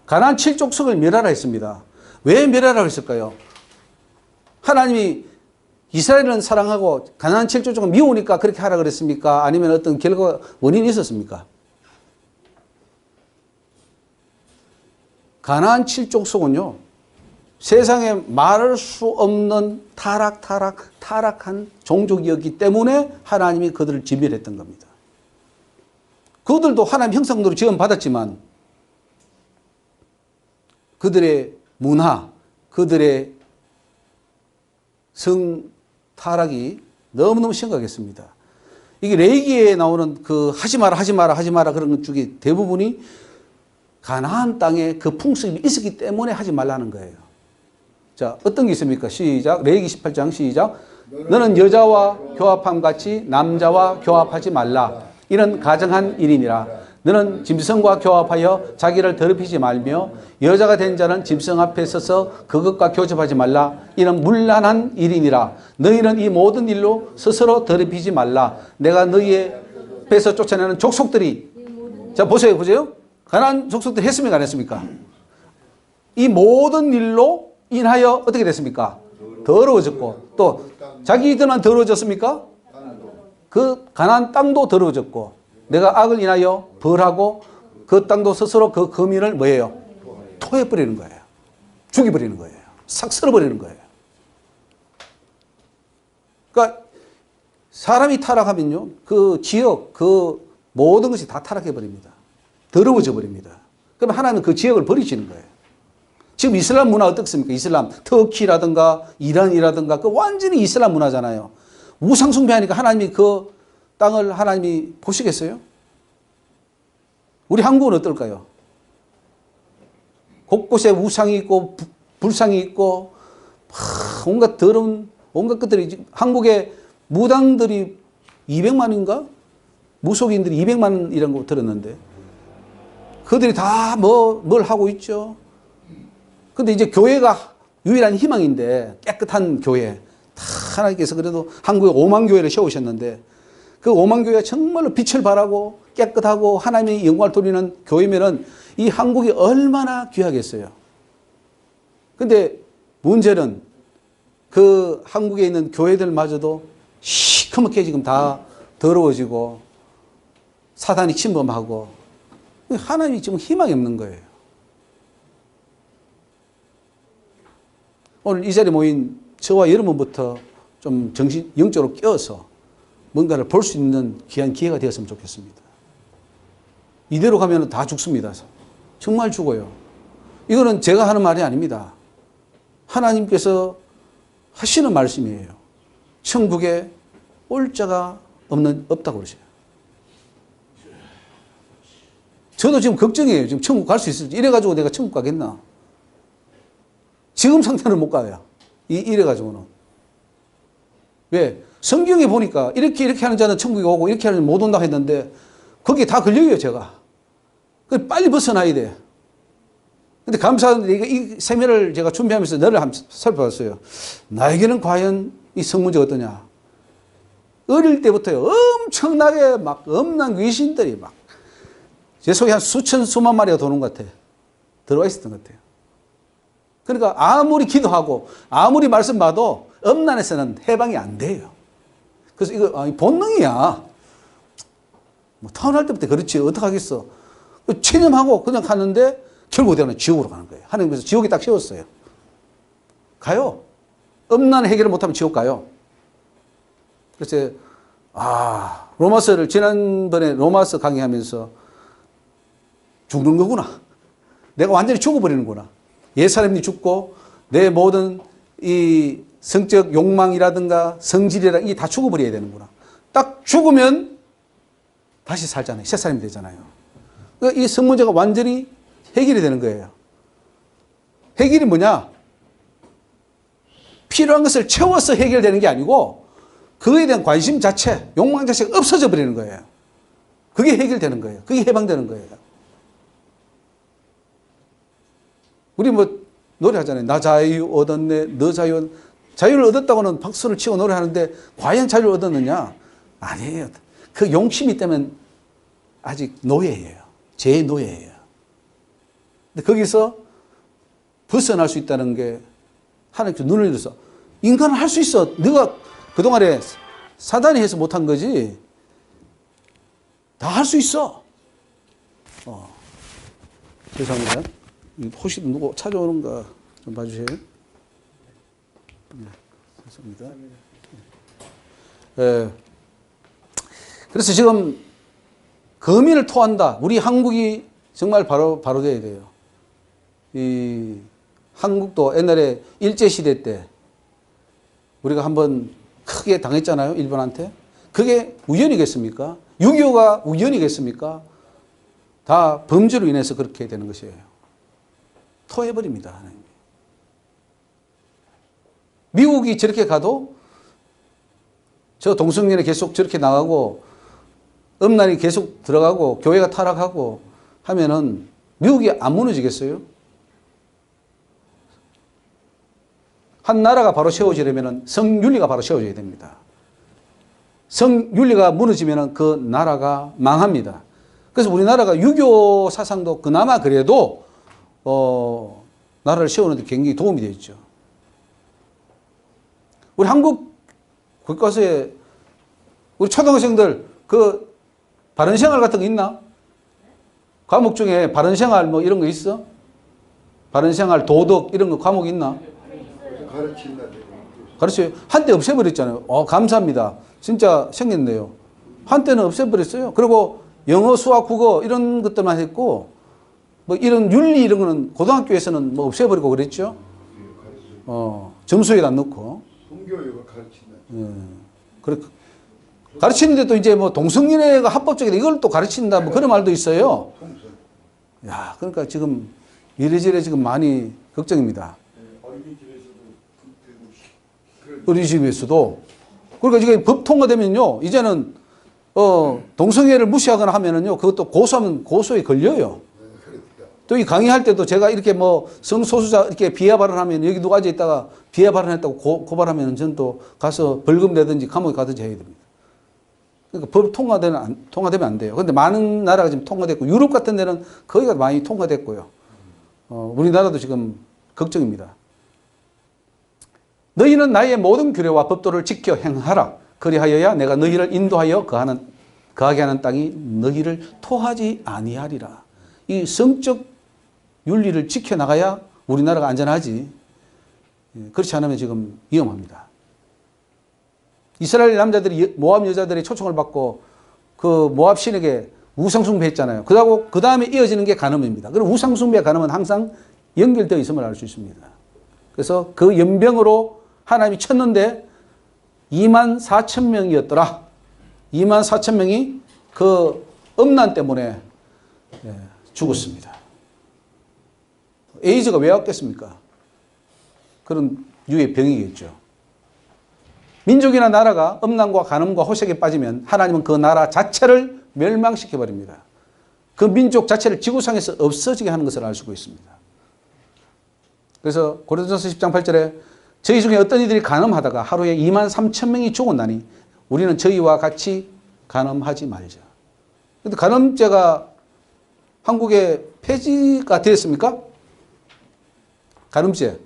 가나안 7족속을 멸하라 했습니다. 왜 멸하라고 했을까요? 하나님이 이스라엘은 사랑하고 가나안 7족속은 미우니까 그렇게 하라 그랬습니까? 아니면 어떤 결과 원인이 있었습니까? 가나안 7족속은요. 세상에 말할 수 없는 타락한 종족이었기 때문에 하나님이 그들을 진멸했던 겁니다. 그들도 하나님 형상대로 지원받았지만 그들의 문화, 그들의 성 타락이 너무너무 심각했습니다. 이게 레위기에 나오는 그 하지 마라 그런 것 중에 대부분이 가나안 땅에 그 풍습이 있었기 때문에 하지 말라는 거예요. 자, 어떤 게 있습니까? 시작. 레위기 18장 시작. 너는 여자와 교합함 같이 남자와 교합하지 말라. 이는 가정한 일이니라. 너는 짐승과 교합하여 자기를 더럽히지 말며 여자가 된 자는 짐승 앞에 서서 그것과 교접하지 말라. 이는 문란한 일이니라. 너희는 이 모든 일로 스스로 더럽히지 말라. 내가 너희의 배에서 쫓아내는 족속들이 자 보세요. 가나안 족속들이 했습니까? 안 했습니까? 이 모든 일로 인하여 어떻게 됐습니까? 더러워졌고 또 자기들만 더러워졌습니까? 그 가나안 땅도 더러워졌고 내가 악을 인하여 벌하고 그 땅도 스스로 그 거민을 뭐예요? 토해버리는 거예요. 죽여버리는 거예요. 싹 쓸어버리는 거예요. 그러니까 사람이 타락하면요, 그 지역, 그 모든 것이 다 타락해버립니다. 더러워져 버립니다. 그러면 하나님은 그 지역을 버리시는 거예요. 지금 이슬람 문화 어떻습니까? 이슬람, 터키라든가 이란이라든가 그 완전히 이슬람 문화잖아요. 우상숭배하니까 하나님이 그 땅을 하나님이 보시겠어요? 우리 한국은 어떨까요? 곳곳에 우상이 있고 불상이 있고 온갖 더러운 온갖 것들이 한국에 무당들이 200만인가? 무속인들이 200만이라는 거 들었는데 그들이 다 뭘 하고 있죠. 근데 이제 교회가 유일한 희망인데 깨끗한 교회 다 하나님께서 그래도 한국에 5만 교회를 세우셨는데 그 5만 교회가 정말로 빛을 발하고 깨끗하고 하나님의 영광을 돌리는 교회면은 이 한국이 얼마나 귀하겠어요. 근데 문제는 그 한국에 있는 교회들마저도 시커멓게 지금 다 더러워지고 사단이 침범하고 하나님이 지금 희망이 없는 거예요. 오늘 이 자리에 모인 저와 여러분부터 좀 영적으로 깨어서 뭔가를 볼 수 있는 귀한 기회가 되었으면 좋겠습니다. 이대로 가면 다 죽습니다. 정말 죽어요. 이거는 제가 하는 말이 아닙니다. 하나님께서 하시는 말씀이에요. 천국에 올 자가 없다고 그러세요. 저도 지금 걱정이에요. 지금 천국 갈 수 있을지. 이래가지고 내가 천국 가겠나? 지금 상태는 못 가요. 이래가지고는. 왜? 성경에 보니까 이렇게 하는 자는 천국에 오고 이렇게 하는 자는 못 온다고 했는데 거기에 다 걸려요, 제가. 빨리 벗어나야 돼. 근데 감사한데 이 세미나를 제가 준비하면서 너를 한번 살펴봤어요. 나에게는 과연 이 성문제가 어떠냐? 어릴 때부터요, 엄청나게 막 엄난 귀신들이 막 제 속에 한 수만 마리가 도는 것 같아요. 들어와 있었던 것 같아요. 그러니까 아무리 기도하고 아무리 말씀 봐도 엄난에서는 해방이 안 돼요. 그래서 이거 본능이야. 뭐 태어날 때부터 그렇지 어떡하겠어. 체념하고 그냥 가는데 결국 내가 지옥으로 가는 거예요. 하나님께서 지옥에 딱 세웠어요. 가요. 엄난 해결을 못하면 지옥 가요. 그래서 로마서를 지난번에 로마서 강의하면서 죽는 거구나. 내가 완전히 죽어버리는구나. 옛사람이 죽고 내 모든 이 성적 욕망이라든가 성질이라든가 이게 다 죽어버려야 되는구나. 딱 죽으면 다시 살잖아요. 새 사람이 되잖아요. 그러니까 이 성문제가 완전히 해결이 되는 거예요. 해결이 뭐냐? 필요한 것을 채워서 해결되는 게 아니고 그거에 대한 관심 자체, 욕망 자체가 없어져 버리는 거예요. 그게 해결되는 거예요. 그게 해방되는 거예요. 우리 노래하잖아요. 나 자유 얻었네, 너 자유를 얻었다고는 박수를 치고 노래하는데 과연 자유를 얻었느냐? 아니에요. 그 용심이 때문에 아직 노예예요. 제 노예예요. 근데 거기서 벗어날 수 있다는 게 하나님께서 눈을 열어서 인간은 할 수 있어. 네가 그동안에 사단이 해서 못한 거지. 다 할 수 있어. 죄송합니다. 혹시 누구 찾아오는가 좀 봐주세요. 네, 죄송합니다. 그래서 지금 거민을 토한다. 우리 한국이 정말 바로 돼야 돼요. 이 한국도 옛날에 일제시대 때 우리가 한번 크게 당했잖아요. 일본한테. 그게 우연이겠습니까? 6.25가 우연이겠습니까? 다 범죄로 인해서 그렇게 되는 것이에요. 토해버립니다. 하나님. 미국이 저렇게 가도 저 동성연애 계속 저렇게 나가고 음란이 계속 들어가고 교회가 타락하고 하면은 미국이 안 무너지겠어요? 한 나라가 바로 세워지려면 성윤리가 바로 세워져야 됩니다. 성윤리가 무너지면 그 나라가 망합니다. 그래서 우리나라가 유교 사상도 그나마 그래도 나라를 세우는 데 굉장히 도움이 되었죠. 우리 한국 교과서에 우리 초등학생들 그 바른생활 같은 거 있나? 과목 중에 바른생활 뭐 이런 거 있어? 바른생활, 도덕 이런 거 과목 있나? 가르친다는 가르쳐요. 한때 없애버렸잖아요. 감사합니다. 진짜 생겼네요. 한때는 없애버렸어요. 그리고 영어, 수학, 국어 이런 것들만 했고 뭐 이런 윤리 이런 거는 고등학교에서는 뭐 없애버리고 그랬죠. 점수에다 넣고. 성교육을 가르친다. 그래 가르치는데 또 이제 뭐 동성연애가 합법적이다 이걸 또 가르친다 뭐 그런 말도 있어요. 야, 그러니까 지금 이래저래 지금 많이 걱정입니다. 어린이집에서도. 그러니까 지금 법 통과되면요, 이제는 동성애를 무시하거나 하면은요, 그것도 고소하면 고소에 걸려요. 또 이 강의할 때도 제가 이렇게 뭐 성소수자 이렇게 비하 발언하면 여기 누가 앉아 있다가 비하 발언했다고 고발하면 저는 또 가서 벌금 내든지 감옥에 가든지 해야 됩니다. 그러니까 법 통과되면 안 돼요. 그런데 많은 나라가 지금 통과됐고 유럽 같은 데는 거기가 많이 통과됐고요. 우리나라도 지금 걱정입니다. 너희는 나의 모든 규례와 법도를 지켜 행하라. 그리하여야 내가 너희를 인도하여 거하게 하는 땅이 너희를 토하지 아니하리라. 이 성적 윤리를 지켜나가야 우리나라가 안전하지. 그렇지 않으면 지금 위험합니다. 이스라엘 남자들이 모압 여자들의 초청을 받고 그 모압 신에게 우상숭배했잖아요. 그 다음에 이어지는 게 간음입니다. 그럼 우상숭배 간음은 항상 연결되어 있음을 알 수 있습니다. 그래서 그 연병으로 하나님이 쳤는데 24,000명이었더라. 24,000명이 그 음란 때문에 죽었습니다. 에이즈가 왜 왔겠습니까? 그런 유의 병이겠죠. 민족이나 나라가 음란과 간음과 호색에 빠지면 하나님은 그 나라 자체를 멸망시켜버립니다. 그 민족 자체를 지구상에서 없어지게 하는 것을 알 수가 있습니다. 그래서 고린도전서 10장 8절에 저희 중에 어떤 이들이 간음하다가 하루에 23,000명이 죽었나니 우리는 저희와 같이 간음하지 말자. 그런데 간음죄가 한국에 폐지가 되었습니까? 간음죄.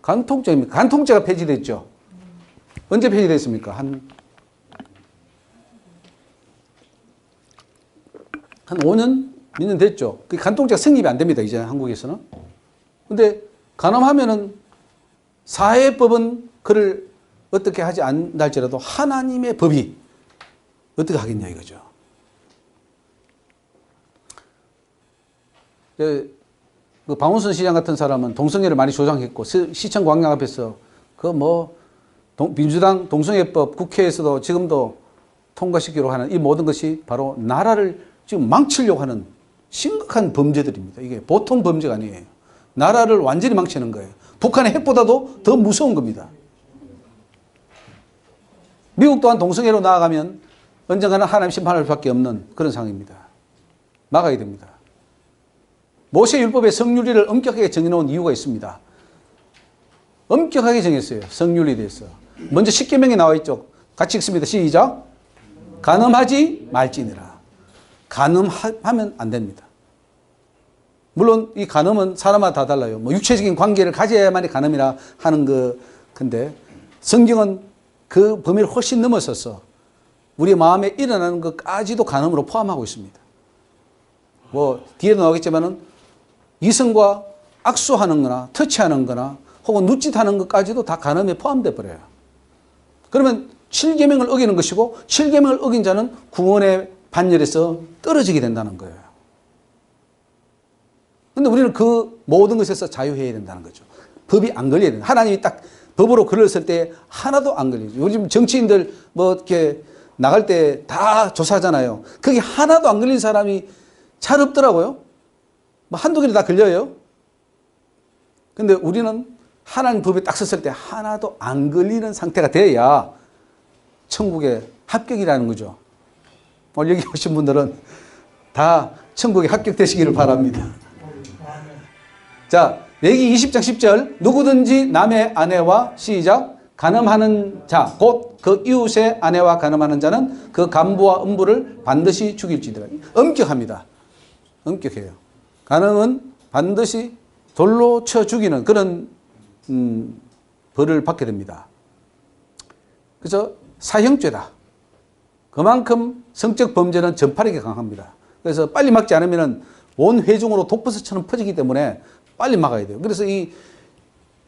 간통죄입니까? 간통죄가 폐지됐죠. 언제 폐지됐습니까? 한 5년? 몇 년 됐죠. 그 간통죄가 성립이 안 됩니다. 이제 한국에서는. 근데 간음하면은 사회법은 그를 어떻게 하지 않는다 할지라도 하나님의 법이 어떻게 하겠냐 이거죠. 그 박원순 시장 같은 사람은 동성애를 많이 조장했고 시청 광장 앞에서 민주당 동성애법 국회에서도 지금도 통과시키려고 하는 이 모든 것이 바로 나라를 지금 망치려고 하는 심각한 범죄들입니다. 이게 보통 범죄가 아니에요. 나라를 완전히 망치는 거예요. 북한의 핵보다도 더 무서운 겁니다. 미국 또한 동성애로 나아가면 언젠가는 하나님 심판할 수밖에 없는 그런 상황입니다. 막아야 됩니다. 모세율법의 성윤리를 엄격하게 정해놓은 이유가 있습니다. 엄격하게 정했어요. 성윤리에 대해서. 먼저 10계명에 나와 있죠. 같이 읽습니다. 시작. 간음하지 말지니라. 간음하면 안 됩니다. 물론 이 간음은 사람마다 다 달라요. 뭐 육체적인 관계를 가져야만이 간음이라 하는 근데 성경은 그 범위를 훨씬 넘어서서 우리 마음에 일어나는 것까지도 간음으로 포함하고 있습니다. 뭐 뒤에도 나오겠지만은 이성과 악수하는 거나 터치하는 거나 혹은 눕짓하는 것까지도 다 간음에 포함돼 버려요. 그러면 7계명을 어기는 것이고 7계명을 어긴 자는 구원의 반열에서 떨어지게 된다는 거예요. 그런데 우리는 그 모든 것에서 자유해야 된다는 거죠. 법이 안 걸려야 된다. 하나님이 딱 법으로 걸었을 때 하나도 안 걸리죠. 요즘 정치인들 뭐 이렇게 나갈 때 다 조사하잖아요. 그게 하나도 안 걸린 사람이 잘 없더라고요. 뭐 한두 개는 다 걸려요. 근데 우리는 하나님 법에 딱 섰을 때 하나도 안 걸리는 상태가 돼야 천국에 합격이라는 거죠. 오늘 여기 오신 분들은 다 천국에 합격되시기를 바랍니다. 자, 레위기 20장 10절 누구든지 남의 아내와 시작 간음하는 자 곧 그 이웃의 아내와 간음하는 자는 그 간부와 음부를 반드시 죽일지니라. 엄격합니다. 엄격해요. 간음은 반드시 돌로 쳐 죽이는 그런 벌을 받게 됩니다. 그래서 사형죄다. 그만큼 성적 범죄는 전파력이 강합니다. 그래서 빨리 막지 않으면은 온 회중으로 독버섯처럼 퍼지기 때문에 빨리 막아야 돼요. 그래서 이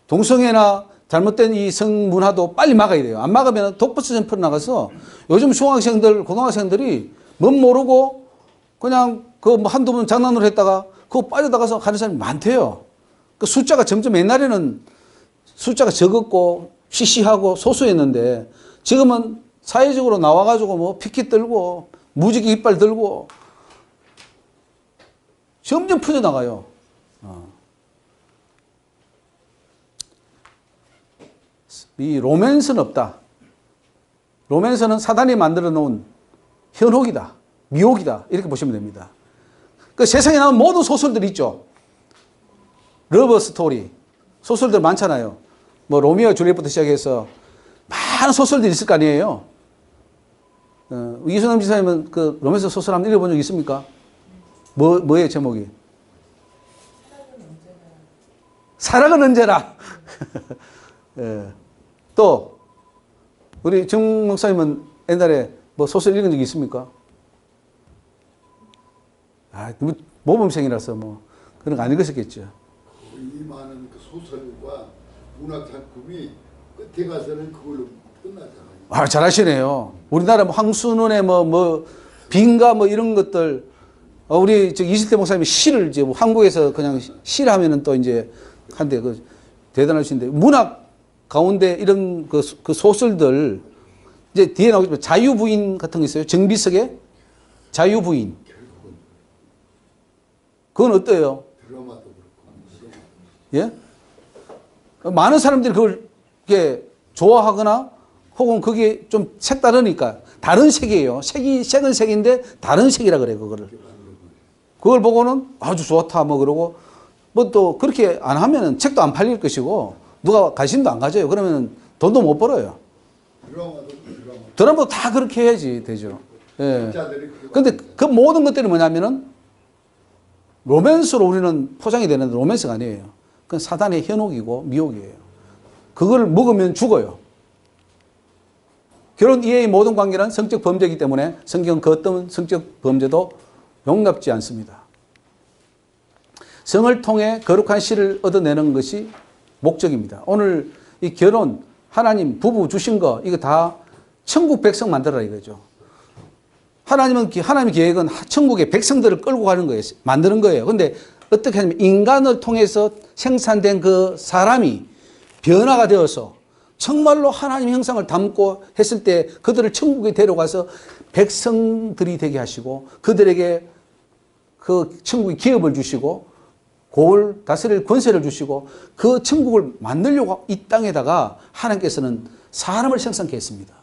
동성애나 잘못된 이 성문화도 빨리 막아야 돼요. 안 막으면 독버섯처럼 퍼져나가서 요즘 중학생들, 고등학생들이 뭔 모르고 그냥 그 뭐 한두 번 장난으로 했다가 그거 빠져나가서 가는 사람이 많대요. 그 숫자가 점점 옛날에는 숫자가 적었고 시시하고 소수였는데 지금은 사회적으로 나와가지고 뭐 피켓 들고 무지개 이빨 들고 점점 퍼져나가요. 이 로맨스는 없다. 로맨스는 사단이 만들어 놓은 현혹이다. 미혹이다. 이렇게 보시면 됩니다. 그 세상에 나온 모든 소설들 있죠. 러브 스토리. 소설들 많잖아요. 뭐 로미오 줄리엣부터 시작해서 많은 소설들이 있을 거 아니에요. 이순남 지사님은 그 로맨스 소설 한번 읽어본 적 있습니까? 뭐예요, 제목이? 사랑은 언제나. 예. 또 우리 정 목사님은 옛날에 뭐 소설 읽은 적이 있습니까? 아, 모범생이라서 뭐 그런 거 안 읽으셨겠죠. 이 많은 그 소설과 문학 작품이 끝에 가서는 그걸로 끝나잖아요. 아, 잘하시네요. 우리나라 뭐 황순원의 뭐 빙가 뭐 이런 것들, 우리 저 이실태 목사님이 시를 이제 뭐 한국에서 그냥 시하면은 또 이제 한데 그 대단하신데 문학 가운데 이런 그 소설들 이제 뒤에 나오겠지만 자유부인 같은 거 있어요. 정비석의 자유부인. 그건 어때요? 드라마도 그렇고. 예? 많은 사람들이 그걸 이렇게 좋아하거나 혹은 그게 좀 색다르니까 다른 색이에요. 색은 색인데 다른 색이라 그래요, 그거를. 그걸 보고는 아주 좋다 뭐 그러고 뭐 또 그렇게 안 하면은 책도 안 팔릴 것이고 누가 관심도 안 가져요. 그러면 돈도 못 벌어요. 드라마도 다 그렇게 해야지 되죠. 예. 근데 그 모든 것들이 뭐냐면은 로맨스로 우리는 포장이 되는데 로맨스가 아니에요. 그건 사단의 현혹이고 미혹이에요. 그걸 먹으면 죽어요. 결혼 이외의 모든 관계는 성적 범죄이기 때문에 성경은 그 어떤 성적 범죄도 용납지 않습니다. 성을 통해 거룩한 씨를 얻어내는 것이 목적입니다. 오늘 이 결혼, 하나님, 부부 주신 거, 이거 다 천국 백성 만들어라 이거죠. 하나님의 계획은 천국의 백성들을 끌고 가는 거예요. 만드는 거예요. 근데 어떻게 하냐면 인간을 통해서 생산된 그 사람이 변화가 되어서 정말로 하나님의 형상을 담고 했을 때 그들을 천국에 데려가서 백성들이 되게 하시고 그들에게 그 천국의 기업을 주시고 그걸 다스릴 권세를 주시고 그 천국을 만들려고 이 땅에다가 하나님께서는 사람을 생산케 했습니다.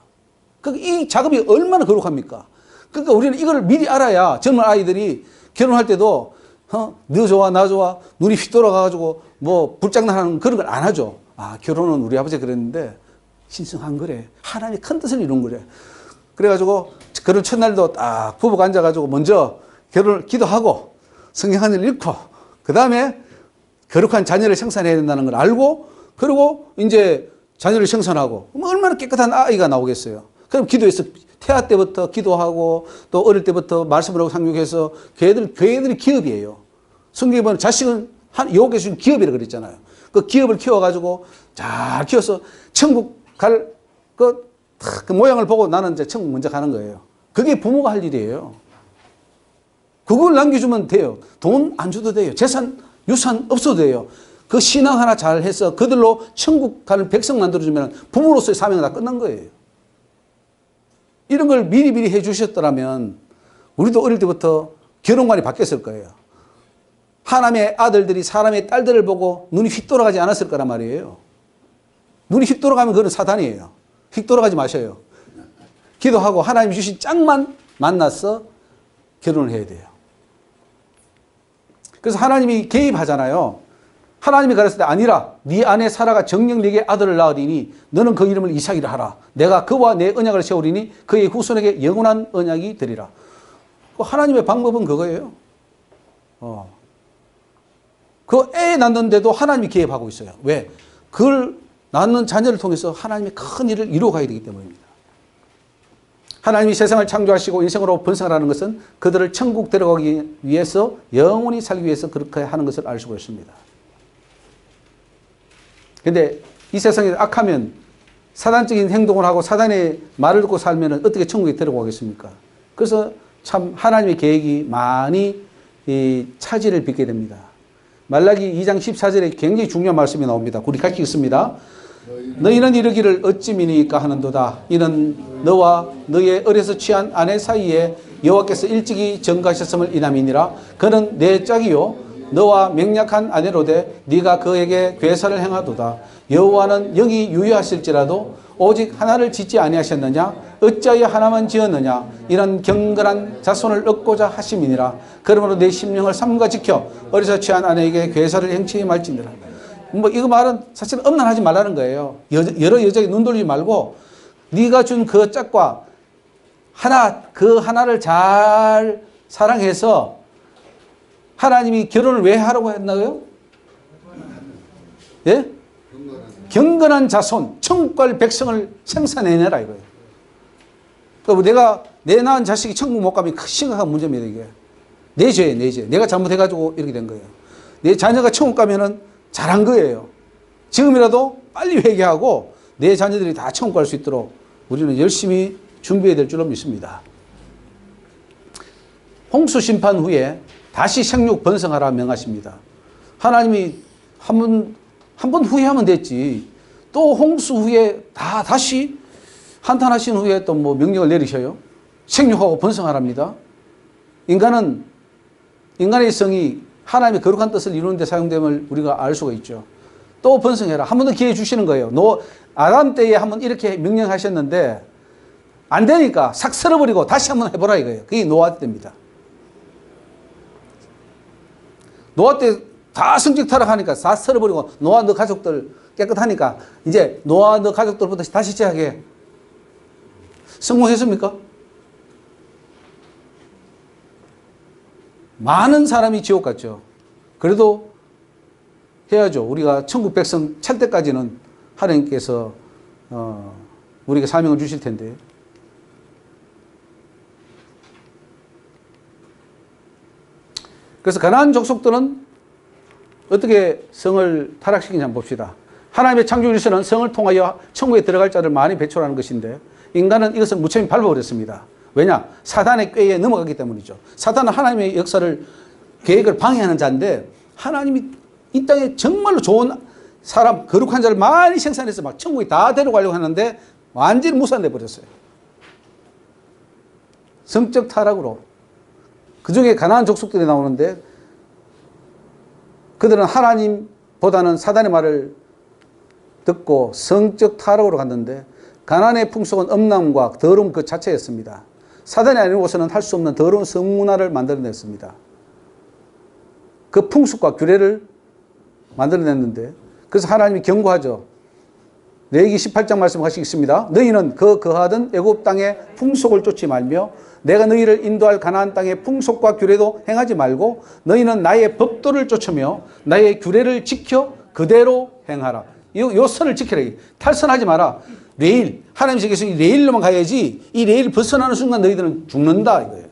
이 작업이 얼마나 거룩합니까? 그러니까 우리는 이걸 미리 알아야 젊은 아이들이 결혼할 때도 너 좋아 나 좋아 눈이 휙 돌아가가지고 뭐 불장난하는 그런 걸 안 하죠. 아, 결혼은 우리 아버지가 그랬는데 신성한 거래. 하나님의 큰 뜻을 이룬 거래. 그래가지고 결혼 첫날도 딱 부부가 앉아가지고 먼저 결혼을 기도하고 성경 하나를 읽고 그 다음에 거룩한 자녀를 생산해야 된다는 걸 알고 그리고 이제 자녀를 생산하고 얼마나 깨끗한 아이가 나오겠어요. 그럼 기도해서 태아 때부터 기도하고 또 어릴 때부터 말씀을 하고 상육해서 교회들이 기업이에요. 성경에 보면 자식은 여호와께서 주신 기업이라 그랬잖아요. 그 기업을 키워가지고 잘 키워서 천국 갈 그 모양을 보고 나는 이제 천국 먼저 가는 거예요. 그게 부모가 할 일이에요. 그걸 남겨주면 돼요. 돈 안 줘도 돼요. 재산, 유산 없어도 돼요. 그 신앙 하나 잘 해서 그들로 천국 가는 백성 만들어주면 부모로서의 사명은 다 끝난 거예요. 이런 걸 미리미리 해 주셨더라면 우리도 어릴 때부터 결혼관이 바뀌었을 거예요. 하나님의 아들들이 사람의 딸들을 보고 눈이 휙 돌아가지 않았을 거란 말이에요. 눈이 휙 돌아가면 그건 사단이에요. 휙 돌아가지 마셔요. 기도하고 하나님 주신 짝만 만나서 결혼을 해야 돼요. 그래서 하나님이 개입하잖아요. 하나님이 가르쳤을 때 아니라 네 아내 사라가 정녕 네게 아들을 낳으리니 너는 그 이름을 이삭이라 하라. 내가 그와 내 언약을 세우리니 그의 후손에게 영원한 언약이 되리라. 하나님의 방법은 그거예요. 그 애 낳는데도 하나님이 개입하고 있어요. 왜? 그걸 낳는 자녀를 통해서 하나님의 큰 일을 이루어가야 되기 때문입니다. 하나님이 세상을 창조하시고 인생으로 번성하라는 것은 그들을 천국 데려가기 위해서 영원히 살기 위해서 그렇게 하는 것을 알 수가 있습니다. 그런데 이 세상에 악하면 사단적인 행동을 하고 사단의 말을 듣고 살면 어떻게 천국에 데려가겠습니까? 그래서 참 하나님의 계획이 많이 차질을 빚게 됩니다. 말라기 2장 14절에 굉장히 중요한 말씀이 나옵니다. 우리 같이 읽습니다. 너희는 이르기를 어찌 미니까 하는도다. 이는 너와 너의 어려서 취한 아내 사이에 여호와께서 일찍이 정하셨음을 인함이니라. 그는 내 짝이요 너와 맹약한 아내로되 네가 그에게 괴사를 행하도다. 여호와는 영이 유효하실지라도 오직 하나를 짓지 아니하셨느냐? 어찌하여 하나만 지었느냐? 이런 경건한 자손을 얻고자 하심이니라. 그러므로 내 심령을 삼가 지켜 어려서 취한 아내에게 괴사를 행치 말지니라. 뭐 이거 말은 사실 엄란하지 말라는 거예요. 여러 여자에게 눈 돌리지 말고 네가 준 그 짝과 그 하나를 잘 사랑해서 하나님이 결혼을 왜 하라고 했나요? 예? 경건한 자손, 천국 갈 백성을 생산해내라 이거예요. 그러니까 내가 내 낳은 자식이 천국 못 가면 심각한 문제입니다 이게. 내 죄예요, 내 죄. 내가 잘못해가지고 이렇게 된 거예요. 내 자녀가 천국 가면은 잘한 거예요. 지금이라도 빨리 회개하고 내 자녀들이 다 천국 갈 수 있도록 우리는 열심히 준비해야 될 줄로 믿습니다. 홍수 심판 후에 다시 생육 번성하라 명하십니다. 하나님이 한 번 후회하면 됐지. 또 홍수 후에 다시 한탄하신 후에 또 뭐 명령을 내리셔요. 생육하고 번성하랍니다. 인간의 성이 하나님의 거룩한 뜻을 이루는 데 사용됨을 우리가 알 수가 있죠. 또 번성해라. 한 번 더 기회 주시는 거예요. 아담 때에 한 번 이렇게 명령하셨는데 안 되니까 싹 쓸어버리고 다시 한 번 해보라 이거예요. 그게 노아 때입니다. 노아 때 다 성직 타락하니까 다 쓸어버리고 노아 너 가족들 깨끗하니까 이제 노아 너 가족들부터 다시 시작해. 성공했습니까? 많은 사람이 지옥 갔죠. 그래도 해야죠. 우리가 천국 백성 찰 때까지는 하나님께서 우리에게 사명을 주실 텐데. 그래서 가나안 족속들은 어떻게 성을 타락시키는지 한번 봅시다. 하나님의 창조주시는 성을 통하여 천국에 들어갈 자를 많이 배출하는 것인데 인간은 이것을 무참히 밟아버렸습니다. 왜냐? 사단의 꾀에 넘어가기 때문이죠. 사단은 하나님의 역사를 계획을 방해하는 자인데 하나님이 이 땅에 정말로 좋은 사람, 거룩한 자를 많이 생산해서 막 천국에 다 데려가려고 하는데 완전히 무산돼 버렸어요. 성적 타락으로. 그 중에 가나안 족속들이 나오는데 그들은 하나님보다는 사단의 말을 듣고 성적 타락으로 갔는데 가나안의 풍속은 엄람과 더러움 그 자체였습니다. 사단이 아니고서는 할 수 없는 더러운 성문화를 만들어냈습니다. 그 풍습과 규례를 만들어냈는데 그래서 하나님이 경고하죠. 레위기 18장 말씀하시겠습니다. 너희는 그 거하던 애굽 땅의 풍속을 쫓지 말며 내가 너희를 인도할 가나안 땅의 풍속과 규례도 행하지 말고 너희는 나의 법도를 쫓으며 나의 규례를 지켜 그대로 행하라. 요 선을 지키라. 탈선하지 마라. 레일, 하나님 세계에서 이 레일로만 가야지 이 레일 벗어나는 순간 너희들은 죽는다 이거예요.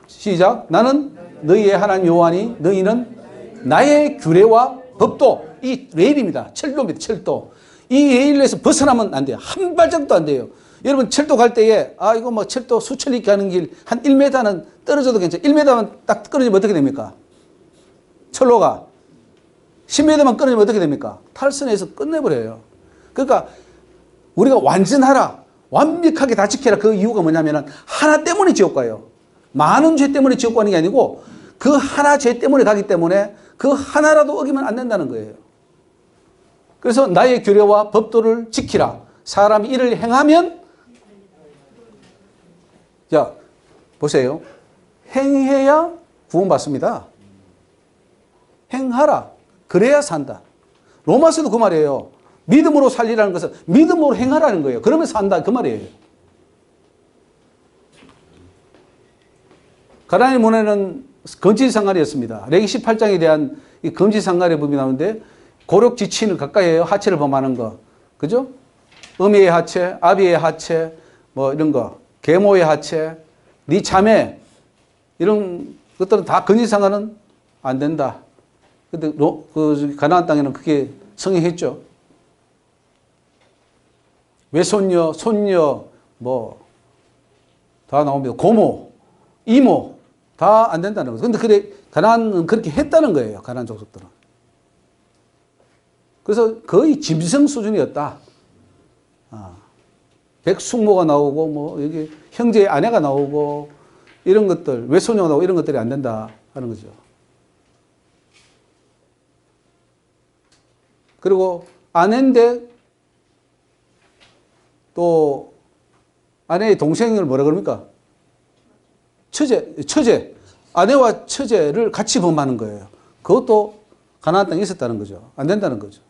시작. 나는 너희의 하나님 여호와니 너희는 나의 규례와 법도, 이 레일입니다. 철도입니다. 철도. 이 레일에서 벗어나면 안 돼요. 한 발짝도 안 돼요. 여러분 철도 갈 때에 이거 뭐 철도 수천 리 가는 길 한 1m는 떨어져도 괜찮아요. 1m만 딱 끊어지면 어떻게 됩니까? 철로가 10m만 끊어지면 어떻게 됩니까? 탈선해서 끝내버려요. 그러니까 우리가 완전하라, 완벽하게 다 지켜라. 그 이유가 뭐냐면 하나 때문에 지옥 가요. 많은 죄 때문에 지옥 가는 게 아니고 그 하나 죄 때문에 가기 때문에 그 하나라도 어기면 안 된다는 거예요. 그래서 나의 규례와 법도를 지키라. 사람이 이를 행하면, 자, 보세요. 행해야 구원받습니다. 행하라. 그래야 산다. 로마서도 그 말이에요. 믿음으로 살리라는 것은 믿음으로 행하라는 거예요. 그러면 산다. 그 말이에요. 가나안의 문화는 금지상가리였습니다. 레기 18장에 대한 이 금지상가리 부분이 나오는데 고력 지친을 가까이 해요. 하체를 범하는 거. 그죠? 어미의 하체, 아비의 하체, 뭐 이런 거. 계모의 하체, 네 자매 이런 것들은 다 건의상과는 안 된다. 근데 그 가나안 땅에는 그게 성행했죠. 외손녀, 손녀 뭐 다 나옵니다. 고모, 이모 다 안 된다는 거죠. 근데 그래 가나안은 그렇게 했다는 거예요. 가나안 족속들은. 그래서 거의 짐승 수준이었다. 백숙모가 나오고 뭐 여기 형제의 아내가 나오고 이런 것들 외손녀가 나오고 이런 것들이 안 된다 하는 거죠. 그리고 아내인데 또 아내의 동생을 뭐라 그럽니까? 처제. 아내와 처제를 같이 범하는 거예요. 그것도 가나안 땅에 있었다는 거죠. 안 된다는 거죠.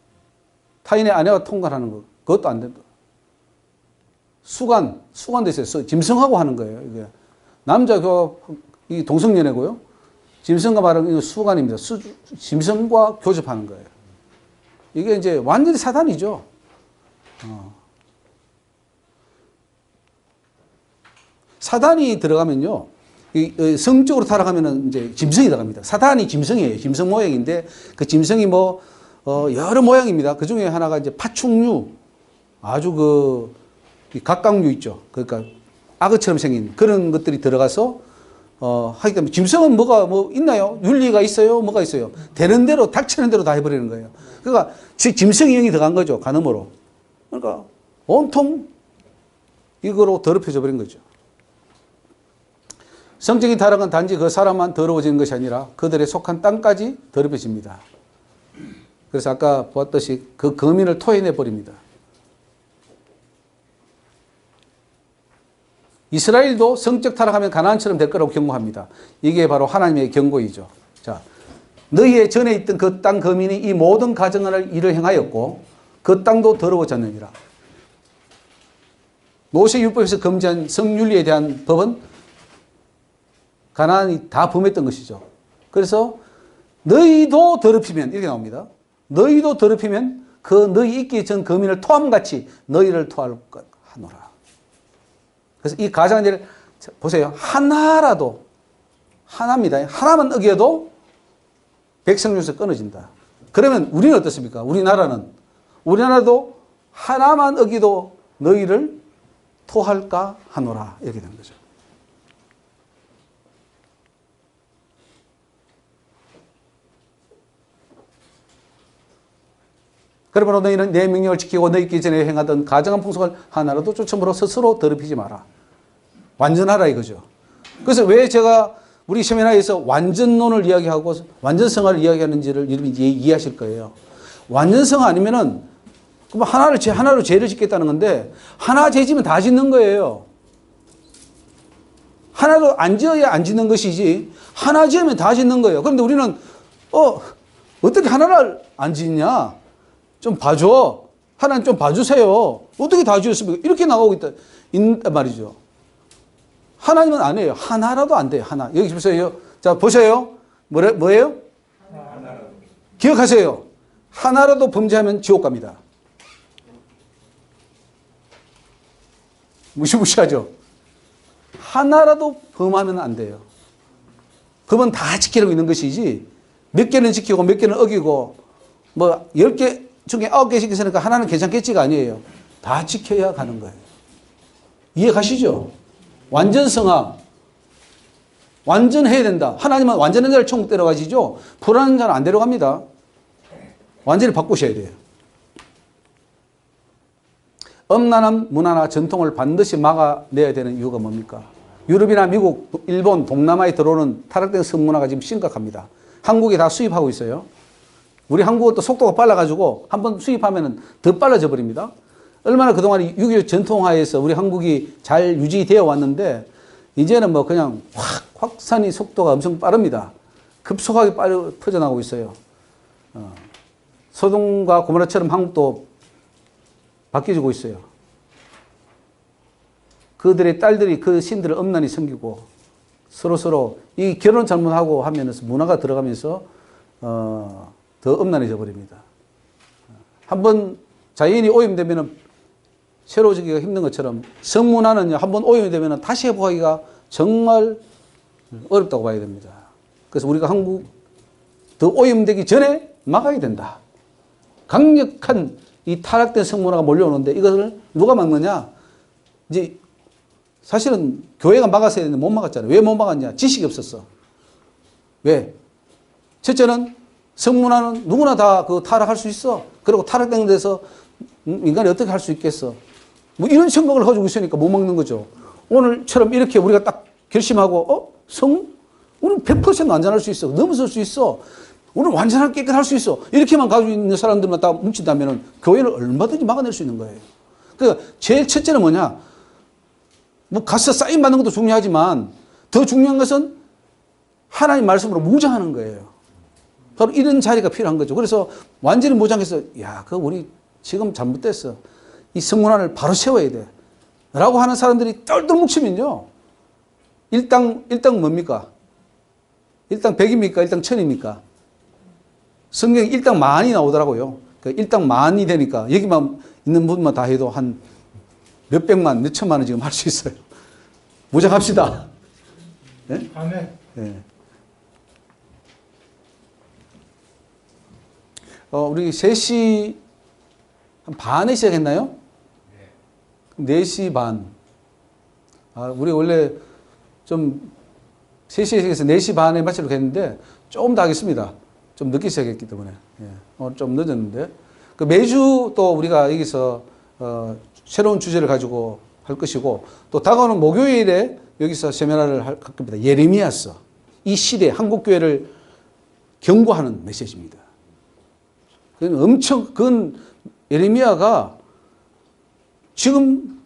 타인의 아내와 통관하는 거, 그것도 안 된다. 수간도 있어요. 짐승하고 하는 거예요. 이게 남자 이 동성연애고요. 짐승과 말하는 수간입니다. 짐승과 교접하는 거예요. 이게 이제 완전히 사단이죠. 사단이 들어가면요, 성적으로 타락하면은 이제 짐승이 들어갑니다. 사단이 짐승이에요. 짐승 모양인데 그 짐승이 뭐 여러 모양입니다. 그 중에 하나가 이제 파충류, 아주 그 각각류 있죠. 그러니까 악어처럼 생긴 그런 것들이 들어가서 하기 때문에 짐승은 뭐 있나요? 윤리가 있어요? 뭐가 있어요? 되는 대로 닥치는 대로 다 해버리는 거예요. 그러니까 짐승이 영이 들어간 거죠. 간음으로. 그러니까 온통 이거로 더럽혀져 버린 거죠. 성적인 타락은 단지 그 사람만 더러워지는 것이 아니라 그들의 속한 땅까지 더럽혀집니다. 그래서 아까 보았듯이 그 거민을 토해내 버립니다. 이스라엘도 성적 타락하면 가나안처럼 될 거라고 경고합니다. 이게 바로 하나님의 경고이죠. 자, 너희의 전에 있던 그 땅 거민이 이 모든 가정을 일을 행하였고 그 땅도 더러워졌느니라. 모세율법에서 금지한 성윤리에 대한 법은 가나안이 다 범했던 것이죠. 그래서 너희도 더럽히면 이렇게 나옵니다. 너희도 더럽히면 그 너희 있기 전 거민을 토함같이 너희를 토할 것 하노라. 그래서 이 가장제를 보세요. 하나라도 하나입니다. 하나만 어겨도 백성 중에서 끊어진다. 그러면 우리는 어떻습니까? 우리나라도 하나만 어기도 너희를 토할까 하노라 이렇게 되는 거죠. 그러므로 너희는 내 명령을 지키고 너 있기 전에 행하던 가정한 풍속을 하나라도 쫓음으로 스스로 더럽히지 마라. 완전하라 이거죠. 그래서 왜 제가 우리 세미나에서 완전론을 이야기하고 완전성화를 이야기하는지를 여러분이 이해하실 거예요. 완전성화 아니면은 그럼 하나로 죄를 짓겠다는 건데 하나 죄 지면 다 짓는 거예요. 하나로 안 지어야 안 짓는 것이지 하나 지으면 다 짓는 거예요. 그런데 우리는 어떻게 하나를 안 짓냐? 좀 봐줘. 하나님 좀 봐주세요. 어떻게 다 지었습니까? 이렇게 나가고 있단 말이죠. 하나님은 안 해요. 하나라도 안 돼요. 하나. 여기 보세요. 자, 보세요. 뭐예요? 하나라도. 기억하세요. 하나라도 범죄하면 지옥 갑니다. 무시무시하죠? 하나라도 범하면 안 돼요. 법은 다 지키려고 있는 것이지 몇 개는 지키고 몇 개는 어기고 뭐 10개 중에 9개씩 있으니까 하나는 괜찮겠지가 아니에요. 다 지켜야 가는 거예요. 이해 가시죠? 완전성화. 완전해야 된다. 하나님은 완전한 자를 천국 데려가시죠. 불안한 자는 안 데려갑니다. 완전히 바꾸셔야 돼요. 엄란한 문화나 전통을 반드시 막아내야 되는 이유가 뭡니까? 유럽이나 미국, 일본, 동남아에 들어오는 타락된 성문화가 지금 심각합니다. 한국에 다 수입하고 있어요. 우리 한국은 또 속도가 빨라가지고 한번 수입하면 더 빨라져 버립니다. 얼마나 그동안 6.25 전통화에서 우리 한국이 잘 유지되어 왔는데 이제는 뭐 그냥 확산이 속도가 엄청 빠릅니다. 급속하게 퍼져나가고 있어요. 소돔과 고모라처럼 한국도 바뀌어지고 있어요. 그들의 딸들이 그 신들을 엄란히 섬기고 서로 이 결혼 잘못하고 하면서 문화가 들어가면서 더 엄란해져 버립니다. 한번 자연이 오염되면은 새로워지기가 힘든 것처럼 성문화는 한번 오염이 되면 다시 회복하기가 정말 어렵다고 봐야 됩니다. 그래서 우리가 한국 더 오염되기 전에 막아야 된다. 강력한 이 타락된 성문화가 몰려오는데 이것을 누가 막느냐? 이제 사실은 교회가 막았어야 되는데 못 막았잖아요. 왜 못 막았냐? 지식이 없었어. 왜? 첫째는 성문화는 누구나 다 그 타락할 수 있어. 그리고 타락된 데서 인간이 어떻게 할 수 있겠어? 뭐 이런 생각을 가지고 있으니까 못 막는 거죠. 오늘처럼 이렇게 우리가 딱 결심하고, 우리는 100% 안전할 수 있어. 넘어설 수 있어. 우리는 완전하게 깨끗할 수 있어. 이렇게만 가지고 있는 사람들만 다 뭉친다면 교회는 얼마든지 막아낼 수 있는 거예요. 그러니까 제일 첫째는 뭐냐? 뭐 가서 사인 받는 것도 중요하지만 더 중요한 것은 하나님 말씀으로 무장하는 거예요. 바로 이런 자리가 필요한 거죠. 그래서 완전히 무장해서 그거 우리 지금 잘못됐어. 이 성문화를 바로 세워야 돼. 라고 하는 사람들이 똘똘 뭉치면요. 일당 뭡니까? 일당 100입니까? 일당 1000입니까? 성경에 일당 만이 나오더라고요. 그 일당 만이 되니까 여기만 있는 분만 다 해도 한 몇백만, 몇천만 원 지금 할 수 있어요. 무장합시다. 네? 아멘. 네. 우리 3시 한 반에 시작했나요? 4시 반. 우리 원래 좀 3시에 시작해서 4시 반에 마치려고 했는데 조금 더 하겠습니다. 좀 늦게 시작했기 때문에. 오늘 좀 늦었는데. 매주 또 우리가 여기서 새로운 주제를 가지고 할 것이고 또 다가오는 목요일에 여기서 세미나를 할 겁니다. 예레미야서. 이 시대 한국교회를 경고하는 메시지입니다. 그건 예레미야가 지금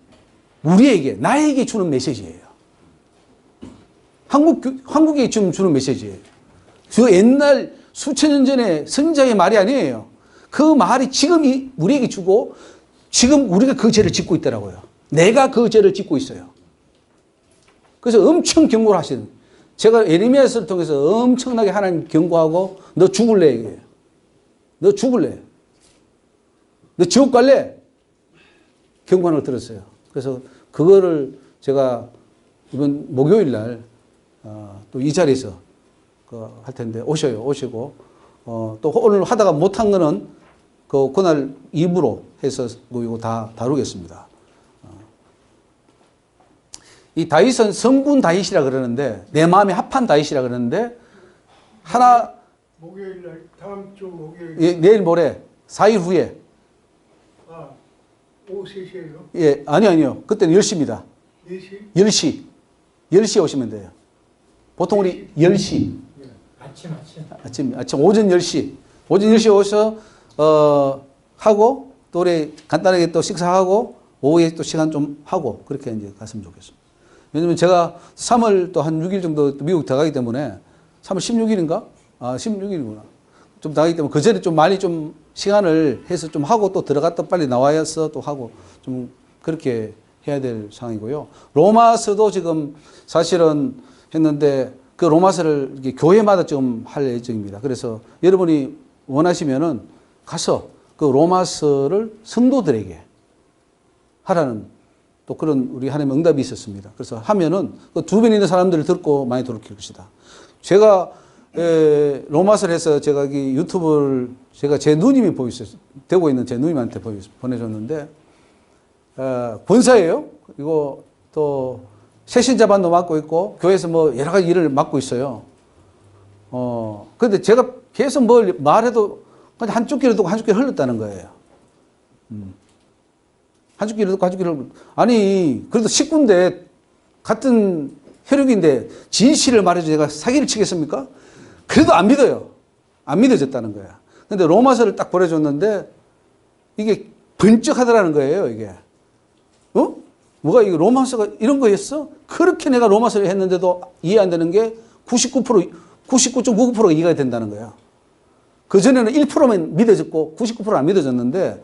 우리에게, 나에게 주는 메시지예요. 한국에 지금 주는 메시지예요. 저 옛날 수천 년 전에 선지자의 말이 아니에요. 그 말이 지금 우리에게 주고 지금 우리가 그 죄를 짓고 있더라고요. 내가 그 죄를 짓고 있어요. 그래서 엄청 경고를 하시는. 제가 예레미야서를 통해서 엄청나게 하나님 경고하고 너 죽을래 얘기해요. 너 죽을래. 너 지옥 갈래. 경고하는 걸 들었어요. 그래서 그거를 제가 이번 목요일 날 또 이 자리에서 할 텐데 오시고 또 오늘 하다가 못한 거는 그날 2부로 해서 이거 다 다루겠습니다. 이 다윗은 성군 다윗이라 그러는데 내 마음에 합한 다윗이라 그러는데 하나 목요일 날 다음 주 목요일. 내일 모레 4일 후에 오후 3시에요? 예, 아니요. 그때는 10시입니다. 4시? 10시에 오시면 돼요. 보통 우리 10시. 아침 오전 10시. 오전 10시에 오셔서, 하고, 또 우리 간단하게 또 식사하고, 오후에 또 시간 좀 하고, 그렇게 이제 갔으면 좋겠습니다. 왜냐면 제가 3월 또 한 6일 정도 미국 들어가기 때문에, 3월 16일인가? 16일이구나. 좀 나가기 때문에 그 전에 좀 많이 좀 시간을 해서 좀 하고 또 들어갔다 빨리 나와서 또 하고 좀 그렇게 해야 될 상황이고요. 로마서도 지금 사실은 했는데 그 로마서를 이렇게 교회마다 좀 할 예정입니다. 그래서 여러분이 원하시면은 가서 그 로마서를 성도들에게 하라는 또 그런 우리 하나님의 응답이 있었습니다. 그래서 하면은 그 주변에 있는 사람들을 듣고 많이 돌이킬 것이다. 제가 로마서를 해서 제가 이 유튜브를 제가 제 누님이 되고 있는 제 누님한테 보내줬는데, 권사예요. 그리고 또 새신자반도 맡고 있고, 교회에서 뭐 여러 가지 일을 맡고 있어요. 근데 제가 계속 뭘 말해도 그냥 한쪽 귀를 듣고 한쪽 귀를 흘렀다는 거예요. 한쪽 귀를 듣고 한쪽 귀를 흘렀. 아니, 그래도 식구인데, 같은 혈육인데, 진실을 말해서 제가 사기를 치겠습니까? 그래도 안 믿어요. 안 믿어졌다는 거야. 근데 로마서를 딱 보내줬는데 이게 번쩍하더라는 거예요, 이게. 뭐가 이거 로마서가 이런 거였어? 그렇게 내가 로마서를 했는데도 이해 안 되는 게 99.99%가 이해가 된다는 거야. 그전에는 1%만 믿어졌고 99%는 안 믿어졌는데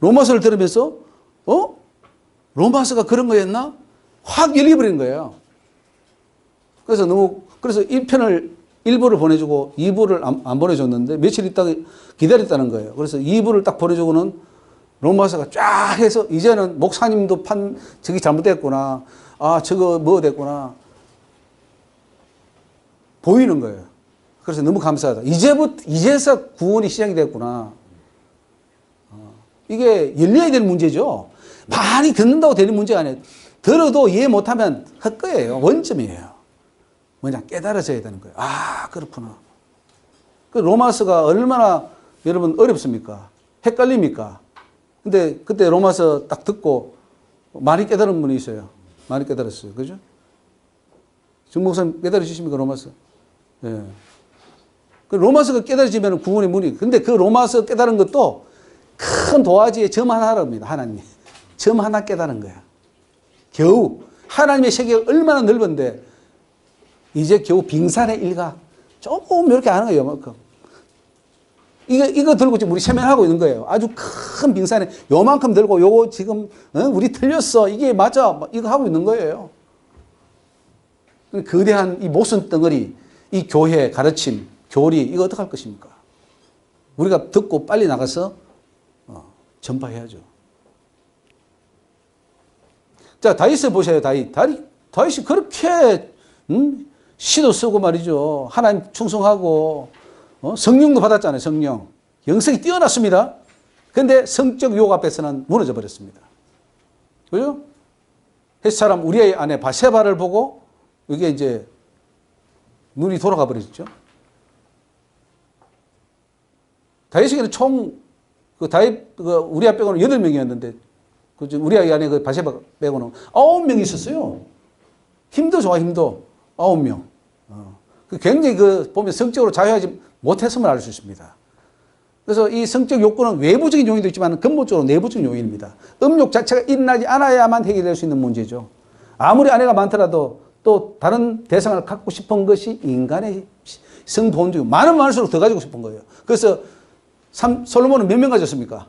로마서를 들으면서 로마서가 그런 거였나? 확 열려버린 거예요. 그래서 1편을 1부를 보내주고 2부를 안 보내줬는데 며칠 있다가 기다렸다는 거예요. 그래서 2부를 딱 보내주고는 로마서가 쫙 해서 이제는 목사님도 저기 잘못됐구나. 아, 저거 뭐 됐구나. 보이는 거예요. 그래서 너무 감사하다. 이제서 구원이 시작이 됐구나. 이게 열려야 되는 문제죠. 많이 듣는다고 되는 문제가 아니에요. 들어도 이해 못하면 헛거예요. 원점이에요. 뭐냐, 깨달아져야 되는 거예요. 아, 그렇구나. 그 로마서가 얼마나 여러분 어렵습니까? 헷갈립니까? 근데 그때 로마서 딱 듣고 많이 깨달은 분이 있어요. 많이 깨달았어요. 그죠? 정 목사님 깨달으시십니까? 로마서? 예. 그 로마서가 깨달아지면 구원의 문이. 근데 그 로마서 깨달은 것도 큰 도화지에 점 하나랍니다. 하나님이. 점 하나 깨달은 거야. 겨우. 하나님의 세계가 얼마나 넓은데 이제 겨우 빙산의 일가. 조금 이렇게 하는 거예요. 요만큼. 이거 들고 지금 우리 세면하고 있는 거예요. 아주 큰 빙산에 요만큼 들고 요거 지금 우리 틀렸어. 이게 맞아. 이거 하고 있는 거예요. 거대한 이 모순 덩어리, 이 교회 가르침, 교리 이거 어떡할 것입니까? 우리가 듣고 빨리 나가서 전파해야죠. 자, 다윗을 보셔요. 다윗이 그렇게 시도 쓰고 말이죠. 하나님 충성하고 성령도 받았잖아요. 성령. 영성이 뛰어났습니다. 그런데 성적 유혹 앞에서는 무너져 버렸습니다. 그죠? 햇 사람 우리의 아내 바세바를 보고 이게 이제 눈이 돌아가 버렸죠. 다윗에게는 우리아 빼고는 8명이었는데, 우리아 안에 그 바세바 빼고는 9명이 있었어요. 힘도 좋아, 힘도. 9명. 굉장히 보면 성적으로 자유하지 못했음을 알 수 있습니다. 그래서 이 성적 욕구는 외부적인 요인도 있지만 근본적으로 내부적인 요인입니다. 음욕 자체가 일어나지 않아야만 해결될 수 있는 문제죠. 아무리 아내가 많더라도 또 다른 대상을 갖고 싶은 것이 인간의 성본주의. 많으면 많을수록 더 가지고 싶은 거예요. 그래서 솔로몬은 몇 명 가졌습니까?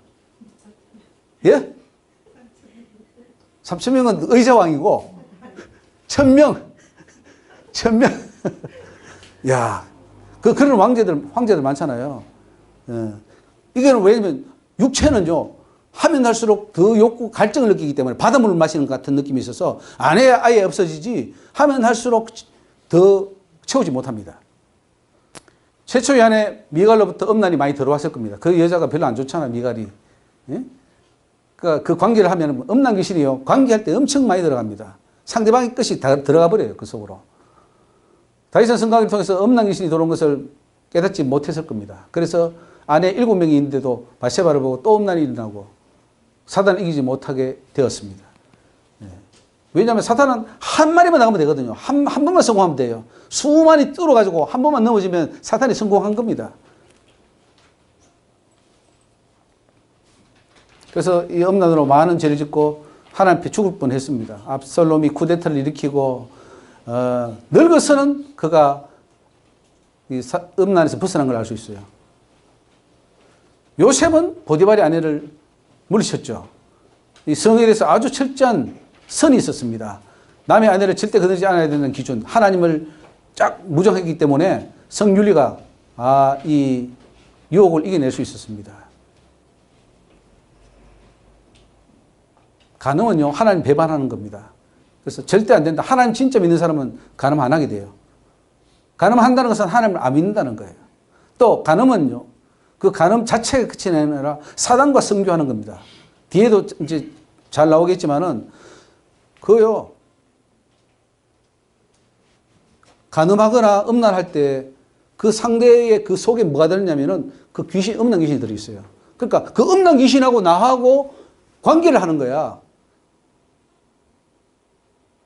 예? 3,000명은 의자왕이고 1,000명. 야, 그런 황제들 많잖아요. 예. 이거는 왜냐면 육체는요, 하면 할수록 더 욕구, 갈증을 느끼기 때문에 바닷물을 마시는 것 같은 느낌이 있어서 아예 없어지지, 하면 할수록 더 채우지 못합니다. 최초의 아내 미갈로부터 음란이 많이 들어왔을 겁니다. 그 여자가 별로 안 좋잖아, 미갈이. 예? 그러니까 그 관계를 하면 음란 귀신이요, 관계할 때 엄청 많이 들어갑니다. 상대방의 것이 다 들어가 버려요, 그 속으로. 다윗은 성곽을 통해서 음란 귀신이 들어온 것을 깨닫지 못했을 겁니다. 그래서 아내 7명이 있는데도 바세바를 보고 또 음란이 일어나고 사단을 이기지 못하게 되었습니다. 네. 왜냐하면 사단은 한 마리만 나가면 되거든요. 한 번만 성공하면 돼요. 수많이 뚫어가지고 한 번만 넘어지면 사탄이 성공한 겁니다. 그래서 이 음란으로 많은 죄를 짓고 하나님 앞에 죽을 뻔했습니다. 압살롬이 쿠데타를 일으키고 늙어서는 그가 이 음란에서 벗어난 걸 알 수 있어요. 요셉은 보디발의 아내를 물리쳤죠. 이 성에 대해서 아주 철저한 선이 있었습니다. 남의 아내를 절대 거느리지 않아야 되는 기준, 하나님을 쫙 무정했기 때문에 성윤리가 이 유혹을 이겨낼 수 있었습니다. 간음은요, 하나님 배반하는 겁니다. 그래서 절대 안 된다. 하나님 진짜 믿는 사람은 간음 안 하게 돼요. 간음한다는 것은 하나님을 안 믿는다는 거예요. 또 간음은요, 그 간음 자체가 끝이 아니라 사단과 성교하는 겁니다. 뒤에도 이제 잘 나오겠지만은 그요, 간음하거나 음란할 때 그 상대의 그 속에 뭐가 들었냐면은 그 귀신, 음란 귀신이 들어있어요. 그러니까 그 음란 귀신하고 나하고 관계를 하는 거야.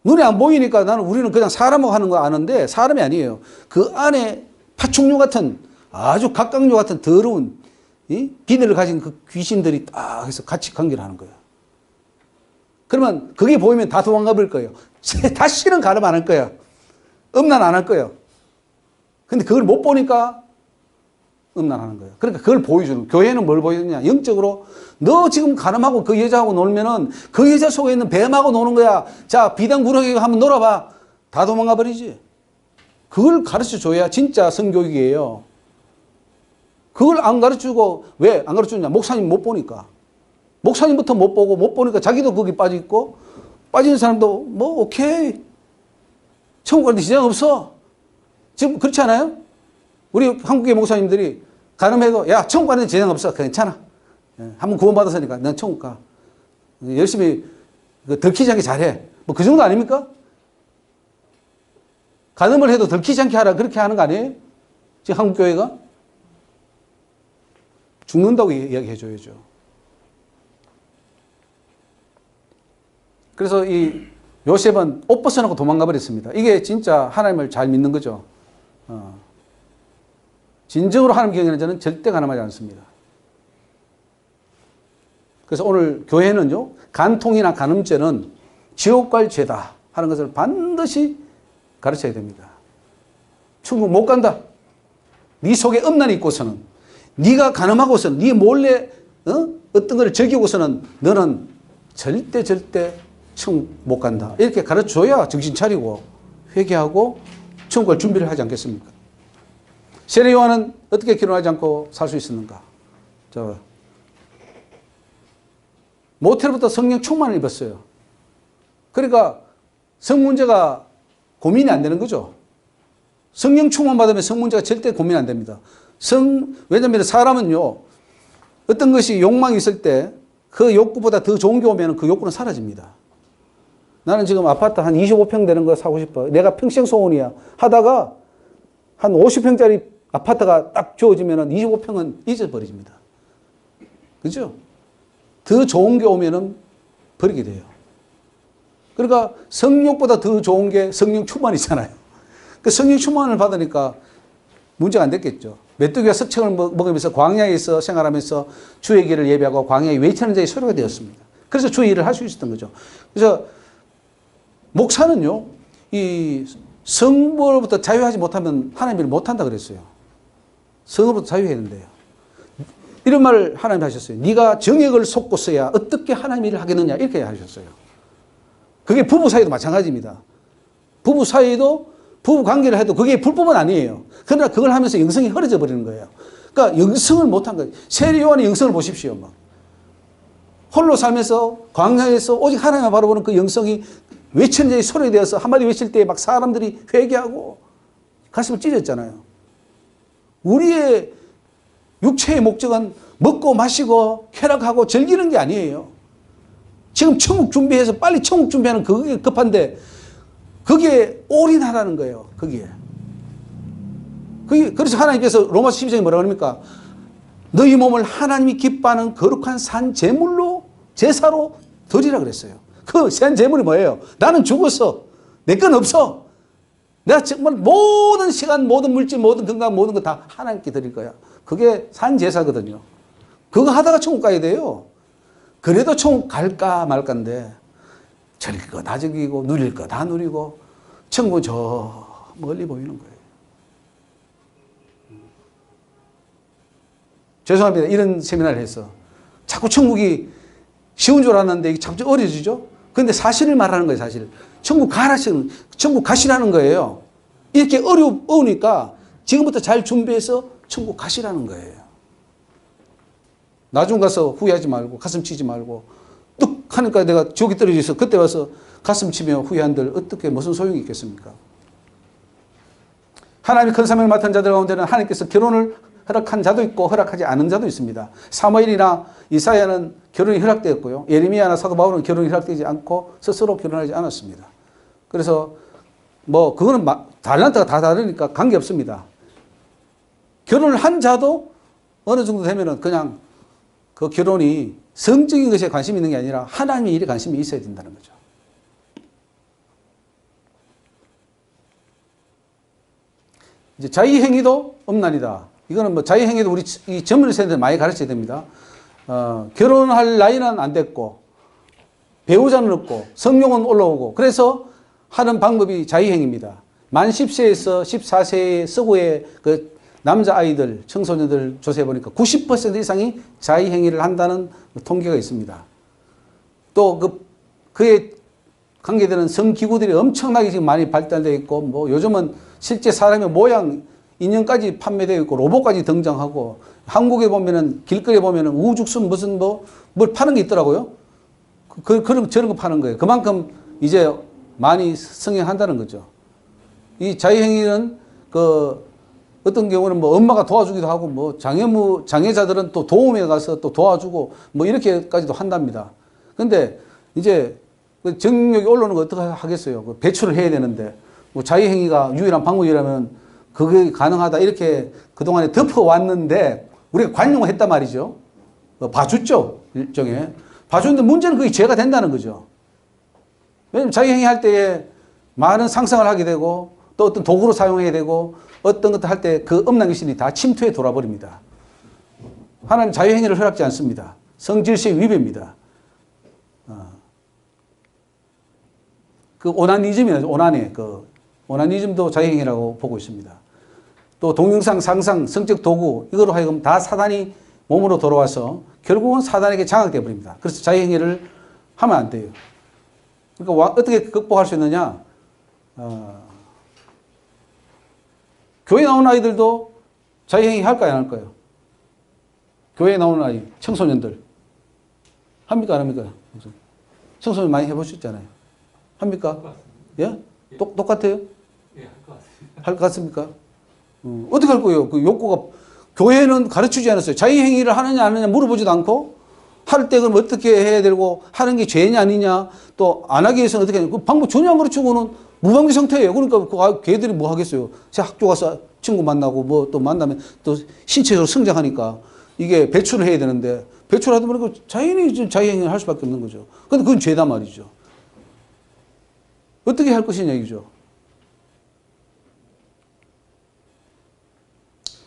눈에 안 보이니까 우리는 그냥 사람하고 하는 거 아는데 사람이 아니에요. 그 안에 파충류 같은, 아주 각각류 같은 더러운 비늘을 가진 그 귀신들이 딱 해서 같이 관계를 하는 거예요. 그러면 그게 보이면 다 도망가 버릴 거예요. 다시는 간음 안 할 거예요. 음란 안 할 거예요. 근데 그걸 못 보니까 음란하는 거예요. 그러니까 그걸 보여주는, 교회는 뭘 보여주느냐, 영적으로 너 지금 간음하고 그 여자하고 놀면은 그 여자 속에 있는 뱀하고 노는 거야. 자, 비단구르기 한번 놀아봐. 다 도망가 버리지. 그걸 가르쳐 줘야 진짜 성교육이에요. 그걸 안 가르치고, 왜 안 가르쳐 주냐? 목사님 못 보니까. 목사님부터 못 보고 못 보니까 자기도 거기 빠져 있고 빠지는 사람도 뭐 오케이. 천국 가는데 지장 없어. 지금 그렇지 않아요? 우리 한국의 목사님들이 가늠해도 야 천국 가는데 지장 없어. 괜찮아. 한번 구원받았으니까 넌 천국 가. 열심히 들키지 않게 잘해. 뭐 그 정도 아닙니까? 가늠을 해도 들키지 않게 하라 그렇게 하는 거 아니에요? 지금 한국 교회가? 죽는다고 이야기해 줘야죠. 그래서 이 요셉은 옷 벗어놓고 도망가 버렸습니다. 이게 진짜 하나님을 잘 믿는 거죠. 진정으로 하나님 경외하는 자는 절대 가늠하지 않습니다. 그래서 오늘 교회는요, 간통이나 간음죄는 지옥 갈 죄다 하는 것을 반드시 가르쳐야 됩니다. 천국 못 간다. 네 속에 음란이 있고서는, 네가 간음하고서는, 네 몰래 어떤 걸 즐기고서는 너는 절대 천국 못 간다. 이렇게 가르쳐줘야 정신 차리고 회개하고 천국 갈 준비를 하지 않겠습니까? 세례 요한은 어떻게 결혼하지 않고 살 수 있었는가? 모태로부터 성령 충만을 입었어요. 그러니까 성 문제가 고민이 안 되는 거죠. 성령 충만 받으면 성 문제가 절대 고민 안 됩니다. 왜냐하면 사람은요, 어떤 것이 욕망이 있을 때 그 욕구보다 더 좋은 게 오면 그 욕구는 사라집니다. 나는 지금 아파트 한 25평 되는 거 사고 싶어. 내가 평생 소원이야. 하다가 한 50평짜리 아파트가 딱 주어지면 25평은 잊어버립니다. 그죠? 더 좋은 게 오면은 버리게 돼요. 그러니까 성욕보다 더 좋은 게 성령 충만이잖아요. 그 성령 충만을 받으니까 문제가 안 됐겠죠. 메뚜기가 석청을 먹으면서 광야에서 생활하면서 주의 길을 예배하고 광야에 외치는 자의 소리가 되었습니다. 그래서 주의 일을 할 수 있었던 거죠. 그래서 목사는요, 이 성부로부터 자유하지 못하면 하나님 일을 못한다 그랬어요. 성으로부터 자유해야 된대요. 이런 말을 하나님 하셨어요. 네가 정욕을 솟고서야 어떻게 하나님 일을 하겠느냐 이렇게 하셨어요. 그게 부부 사이도 마찬가지입니다. 부부 사이도 부부 관계를 해도 그게 불법은 아니에요. 그러나 그걸 하면서 영성이 흐려져 버리는 거예요. 그러니까 영성을 못한 거예요. 세례 요한의 영성을 보십시오. 막. 홀로 살면서 광야에서 오직 하나님만 바라보는 그 영성이 외치는 자의 소리 되어서 한마디 외칠 때 막 사람들이 회개하고 가슴을 찢었잖아요. 우리의 육체의 목적은 먹고 마시고 쾌락하고 즐기는 게 아니에요. 지금 천국 준비해서 빨리 천국 준비하는 그게 급한데 거기에 올인하라는 거예요. 거기에. 그래서 하나님께서 로마서 12장에 뭐라고 합니까? 너희 몸을 하나님이 기뻐하는 거룩한 산 제물로 제사로 드리라 그랬어요. 그 산 제물이 뭐예요? 나는 죽었어. 내 건 없어. 내가 정말 모든 시간, 모든 물질, 모든 건강, 모든 거 다 하나님께 드릴 거야. 그게 산 제사거든요. 그거 하다가 천국 가야 돼요. 그래도 천국 갈까 말까인데 즐길 거 다 즐기고 누릴 거 다 누리고 천국은 저 멀리 보이는 거예요. 죄송합니다. 이런 세미나를 해서 자꾸 천국이 쉬운 줄 알았는데 이게 자꾸 어려지죠. 그런데 사실을 말하는 거예요. 사실. 천국 가시라는 거예요. 이렇게 어려우니까 지금부터 잘 준비해서 천국 가시라는 거예요. 나중 가서 후회하지 말고 가슴 치지 말고 뚝 하니까 내가 지옥에 떨어져 있어. 그때 와서 가슴 치며 후회한들 어떻게 무슨 소용이 있겠습니까? 하나님의 큰 사명을 맡은 자들 가운데는 하나님께서 결혼을 허락한 자도 있고 허락하지 않은 자도 있습니다. 사무엘이나 이사야는 결혼이 허락되었고요. 예레미야나 사도 바울은 결혼이 허락되지 않고 스스로 결혼하지 않았습니다. 그래서 뭐 그거는 달란트가 다 다르니까 관계없습니다. 결혼을 한 자도 어느 정도 되면은 그냥 그 결혼이 성적인 것에 관심이 있는 게 아니라 하나님의 일에 관심이 있어야 된다는 거죠. 이제 자의행위도 음란이다. 이거는 뭐 자의행위도 우리 이 젊은 세대들 많이 가르쳐야 됩니다. 결혼할 나이는 안 됐고 배우자는 없고 성령은 올라오고 그래서 하는 방법이 자의행위입니다. 만 10세에서 14세 서구의 그 남자아이들, 청소년들 조사해 보니까 90% 이상이 자의행위를 한다는 통계가 있습니다. 또 그에 관계되는 성기구들이 엄청나게 지금 많이 발달되어 있고 뭐 요즘은 실제 사람의 모양 인형까지 판매되어 있고 로봇까지 등장하고 한국에 보면은 길거리에 보면은 우죽순 무슨 뭘 파는 게 있더라고요. 저런 거 파는 거예요. 그만큼 이제 많이 성행한다는 거죠. 이 자유행위는 어떤 경우는 뭐 엄마가 도와주기도 하고 뭐 장애자들은 또 도움에 가서 또 도와주고 뭐 이렇게까지도 한답니다. 근데 이제 정력이 올라오는 거 어떻게 하겠어요? 배출을 해야 되는데 뭐 자유행위가 유일한 방법이라면 그게 가능하다 이렇게 그동안에 덮어왔는데 우리가 관용을 했단 말이죠. 봐줬죠. 일종의. 봐줬는데 문제는 그게 죄가 된다는 거죠. 왜냐하면 자유행위 할 때에 많은 상상을 하게 되고 또 어떤 도구로 사용해야 되고 어떤 것도 할 때 그 음란 귀신이 다 침투해 돌아버립니다. 하나님 자유행위를 허락지 않습니다. 성질서의 위배입니다. 그 오나니즘이죠. 오나니즘도 자유행위라고 보고 있습니다. 또 동영상, 상상, 성적 도구 이거로 하여금 다 사단이 몸으로 돌아와서 결국은 사단에게 장악되어 버립니다. 그래서 자유행위를 하면 안 돼요. 그러니까 어떻게 극복할 수 있느냐? 교회 나오는 아이들도 자유행위 할까요, 안 할까요? 교회에 나오는 아이, 청소년들. 합니까, 안 합니까? 청소년 많이 해보셨잖아요. 합니까? 예? 똑같아요? 예, 할 것 같습니다. 할 것 같습니까? 어떻게 할 거예요? 그 욕구가, 교회는 가르치지 않았어요. 자유행위를 하느냐, 안 하느냐 물어보지도 않고, 할 때 그럼 어떻게 해야 되고, 하는 게 죄냐, 아니냐, 또 안 하기 위해서는 어떻게 하냐. 그 방법 전혀 안 가르치고는 무방비 상태예요. 그러니까 걔들이 뭐 하겠어요? 제 학교 가서 친구 만나고 뭐 또 만나면 또 신체적으로 성장하니까 이게 배출을 해야 되는데, 배출하다 보니까 자유행위를 할 수밖에 없는 거죠. 근데 그건 죄다 말이죠. 어떻게 할 것이냐 이거죠.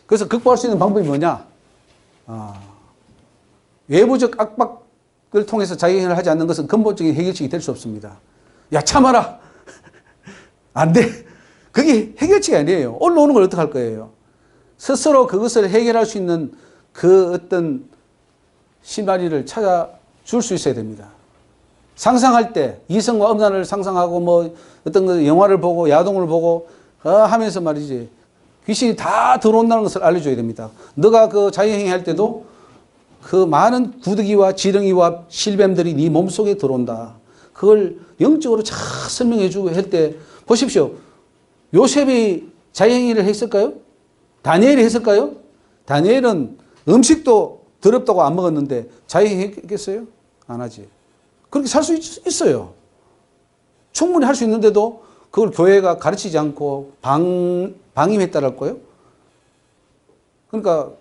그래서 극복할 수 있는 방법이 뭐냐? 외부적 압박을 통해서 자유행위를 하지 않는 것은 근본적인 해결책이 될 수 없습니다. 야, 참아라. 안 돼. 그게 해결책이 아니에요. 올라오는 걸 어떻게 할 거예요? 스스로 그것을 해결할 수 있는 그 어떤 시나리오를 찾아줄 수 있어야 됩니다. 상상할 때 이성과 음란을 상상하고 뭐 어떤 거 영화를 보고 야동을 보고 하면서 말이지 귀신이 다 들어온다는 것을 알려줘야 됩니다. 너가 그 자유행위 할 때도 그 많은 구더기와 지렁이와 실뱀들이 네 몸속에 들어온다. 그걸 영적으로 잘 설명해 주고 할 때 보십시오. 요셉이 자유행위를 했을까요? 다니엘이 했을까요? 다니엘은 음식도 더럽다고 안 먹었는데 자유행위 했겠어요? 안 하지. 그렇게 살 수 있어요. 충분히 할 수 있는데도 그걸 교회가 가르치지 않고 방임했다랄 거예요. 그러니까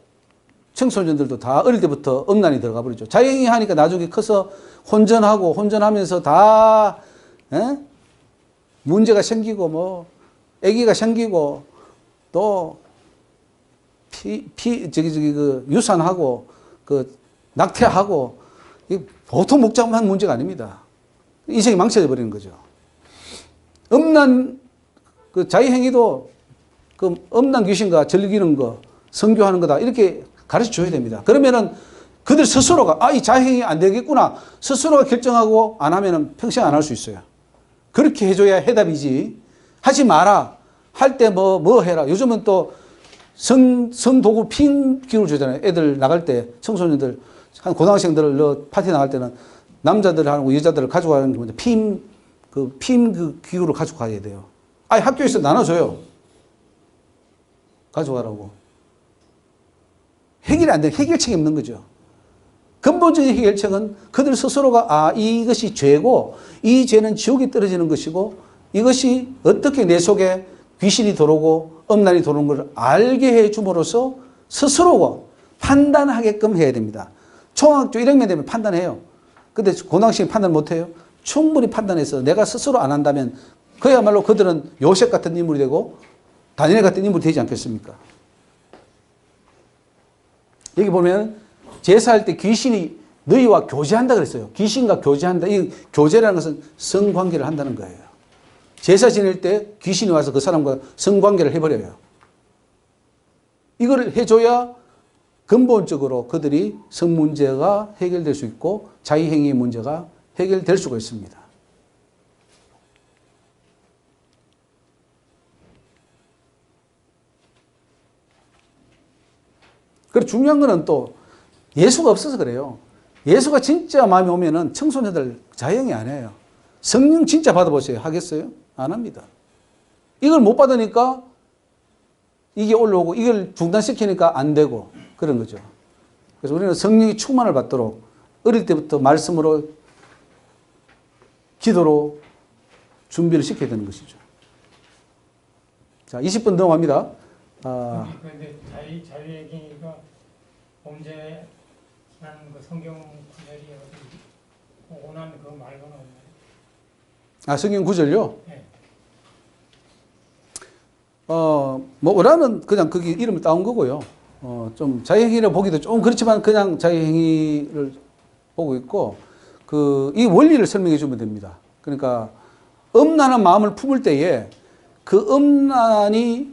청소년들도 다 어릴 때부터 음란이 들어가 버리죠. 자유행위 하니까 나중에 커서 혼전하면서 다 문제가 생기고 뭐 아기가 생기고 또 그 유산하고 그 낙태하고 보통 목장만 문제가 아닙니다. 인생이 망쳐져 버리는 거죠. 음란 그 자유행위도 그 음란 귀신과 즐기는 거, 선교하는 거다 이렇게 가르쳐 줘야 됩니다. 그러면은 그들 스스로가 이 자유행위 안 되겠구나 스스로가 결정하고 안 하면은 평생 안 할 수 있어요. 그렇게 해줘야 해답이지. 하지 마라. 할 때 뭐 해라. 요즘은 또 성도구 핀 기울 주잖아요. 애들 나갈 때 청소년들 한 고등학생들을 파티 나갈 때는 남자들하고 여자들을 가져가는 게 핀 기구를 가지고 가야 돼요. 학교에서 나눠줘요. 가져가라고. 해결이 안 돼. 해결책이 없는 거죠. 근본적인 해결책은 그들 스스로가 이것이 죄고 이 죄는 지옥에 떨어지는 것이고 이것이 어떻게 내 속에 귀신이 들어오고 음란이 들어오는 걸 알게 해줌으로써 스스로가 판단하게끔 해야 됩니다. 초등학교 1학년 되면 판단해요. 근데 고등학생 판단 못해요. 충분히 판단해서 내가 스스로 안 한다면 그야말로 그들은 요셉 같은 인물이 되고 다니엘 같은 인물이 되지 않겠습니까? 여기 보면 제사할 때 귀신이 너희와 교제한다 그랬어요. 귀신과 교제한다. 이 교제라는 것은 성관계를 한다는 거예요. 제사 지낼 때 귀신이 와서 그 사람과 성관계를 해버려요. 이걸 해줘야 근본적으로 그들이 성문제가 해결될 수 있고 자유행위의 문제가 해결될 수가 있습니다. 그리고 중요한 거는 또 예수가 없어서 그래요. 예수가 진짜 마음이 오면은 청소년들 자영이 안 해요. 성령 진짜 받아보세요. 하겠어요? 안 합니다. 이걸 못 받으니까 이게 올라오고 이걸 중단시키니까 안 되고 그런 거죠. 그래서 우리는 성령이 충만을 받도록 어릴 때부터 말씀으로 기도로 준비를 시켜야 되는 것이죠. 자, 20분 넘어갑니다. 그런데 자유얘기가 범죄라는 그 성경 구절이 오난 그 말고는 없나요? 아, 성경 구절요? 네. 뭐, 오라는 그냥 거기 이름을 따온 거고요. 좀 자유행위를 보기도 좀 그렇지만 그냥 자유행위를 보고 있고, 이 원리를 설명해 주면 됩니다. 그러니까, 음란한 마음을 품을 때에 그 음란이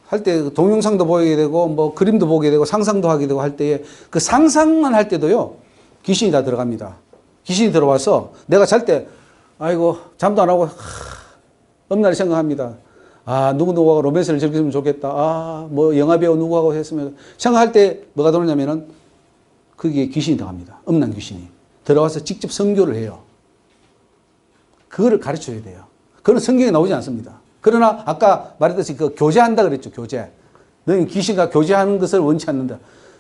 할 때 동영상도 보게 되고, 뭐, 그림도 보게 되고, 상상도 하게 되고 할 때에 그 상상만 할 때도요, 귀신이 다 들어갑니다. 귀신이 들어와서 내가 잘 때, 아이고, 잠도 안 하고, 음란을 생각합니다. 아, 누구누구하고 로맨스를 즐겼으면 좋겠다. 아, 뭐, 영화배우 누구하고 했으면. 생각할 때 뭐가 들어오냐면은, 거기에 귀신이 들어갑니다. 음란 귀신이. 들어와서 직접 선교를 해요. 그거를 가르쳐야 돼요. 그건 성경에 나오지 않습니다. 그러나 아까 말했듯이 그 교제한다 그랬죠. 교제. 너희 귀신과 교제하는 것을 원치 않는다.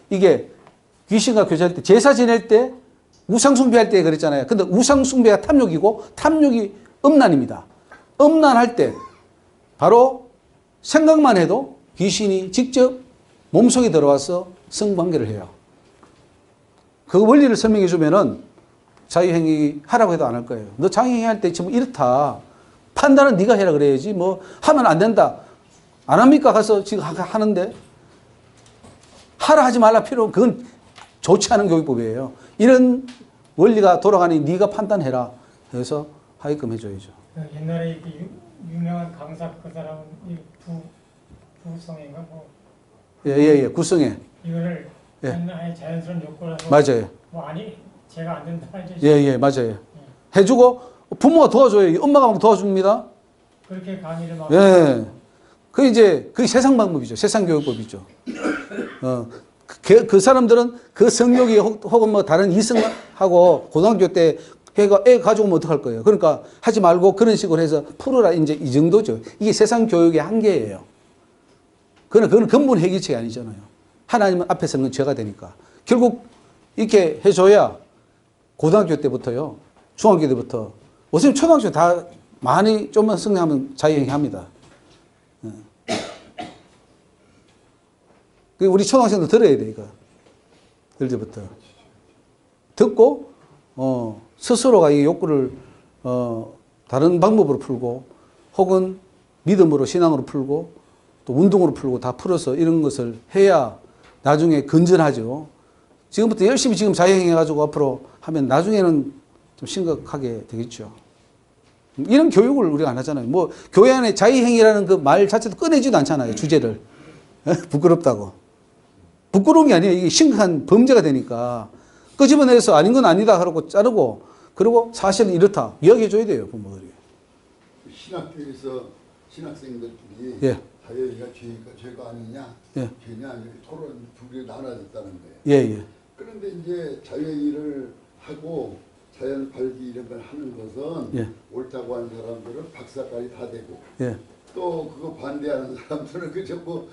이게 귀신과 교제할 때, 제사 지낼 때, 우상숭배할 때 그랬잖아요. 근데 우상숭배가 탐욕이고 탐욕이 음란입니다. 음란할 때 바로 생각만 해도 귀신이 직접 몸속에 들어와서 성관계를 해요. 그 원리를 설명해 주면은 자유행위 하라고 해도 안 할 거예요. 너 자유행위 할 때 지금 이렇다. 판단은 네가 해라 그래야지. 뭐 하면 안 된다. 안 합니까? 가서 지금 하는데 하라 하지 말라 필요. 그건 좋지 않은 교육법이에요. 이런 원리가 돌아가니 네가 판단해라. 해서 하게끔 해줘야죠. 옛날에 유명한 강사 그 사람은 부성인가 뭐. 예. 구성애. 이거를 예. 아예 자연스러운 욕구라서. 맞아요. 뭐 아니 제가 안 된다 이제. 예, 맞아요. 해주고 부모가 도와줘요. 엄마가 막 도와줍니다. 그렇게 강의를 막. 예. 그게 세상 방법이죠. 세상 교육법이죠. 그 사람들은 그 성욕이 혹은 뭐 다른 이성하고 고등학교 때 애 가져오면 어떡할 거예요. 그러니까 하지 말고 그런 식으로 해서 풀어라. 이제 이 정도죠. 이게 세상 교육의 한계예요. 그건 근본 해결책이 아니잖아요. 하나님 앞에서는 건 죄가 되니까. 결국 이렇게 해줘야 고등학교 때부터요. 중학교 때부터. 어차피 초등학교 다 많이 좀만 성장하면 자유행위 합니다. 우리 초등학생도 들어야 돼, 이거. 어릴 때부터. 듣고, 스스로가 이 욕구를, 다른 방법으로 풀고, 혹은 믿음으로, 신앙으로 풀고, 또 운동으로 풀고 다 풀어서 이런 것을 해야 나중에 건전하죠. 지금부터 열심히 지금 자유행위 해가지고 앞으로 하면 나중에는 좀 심각하게 되겠죠. 이런 교육을 우리가 안 하잖아요. 뭐, 교회 안에 자유행위라는 그 말 자체도 꺼내지도 않잖아요, 주제를. 부끄럽다고. 부끄러운 게 아니에요. 이게 심각한 범죄가 되니까. 끄집어내서 아닌 건 아니다 하고 자르고, 그리고 사실은 이렇다. 이야기해 줘야 돼요, 부모들이. 신학교에서 신학생들끼리 예. 자유행위가 죄가 아니냐, 예. 죄냐 이렇게 토론 둘이 나눠졌다는 거예요. 예. 그런데 이제 자유행위를 하고 자연 발기 이런 걸 하는 것은 예. 옳다고 하는 사람들은 박사까지 다 되고 예. 또 그거 반대하는 사람들은 그저 뭐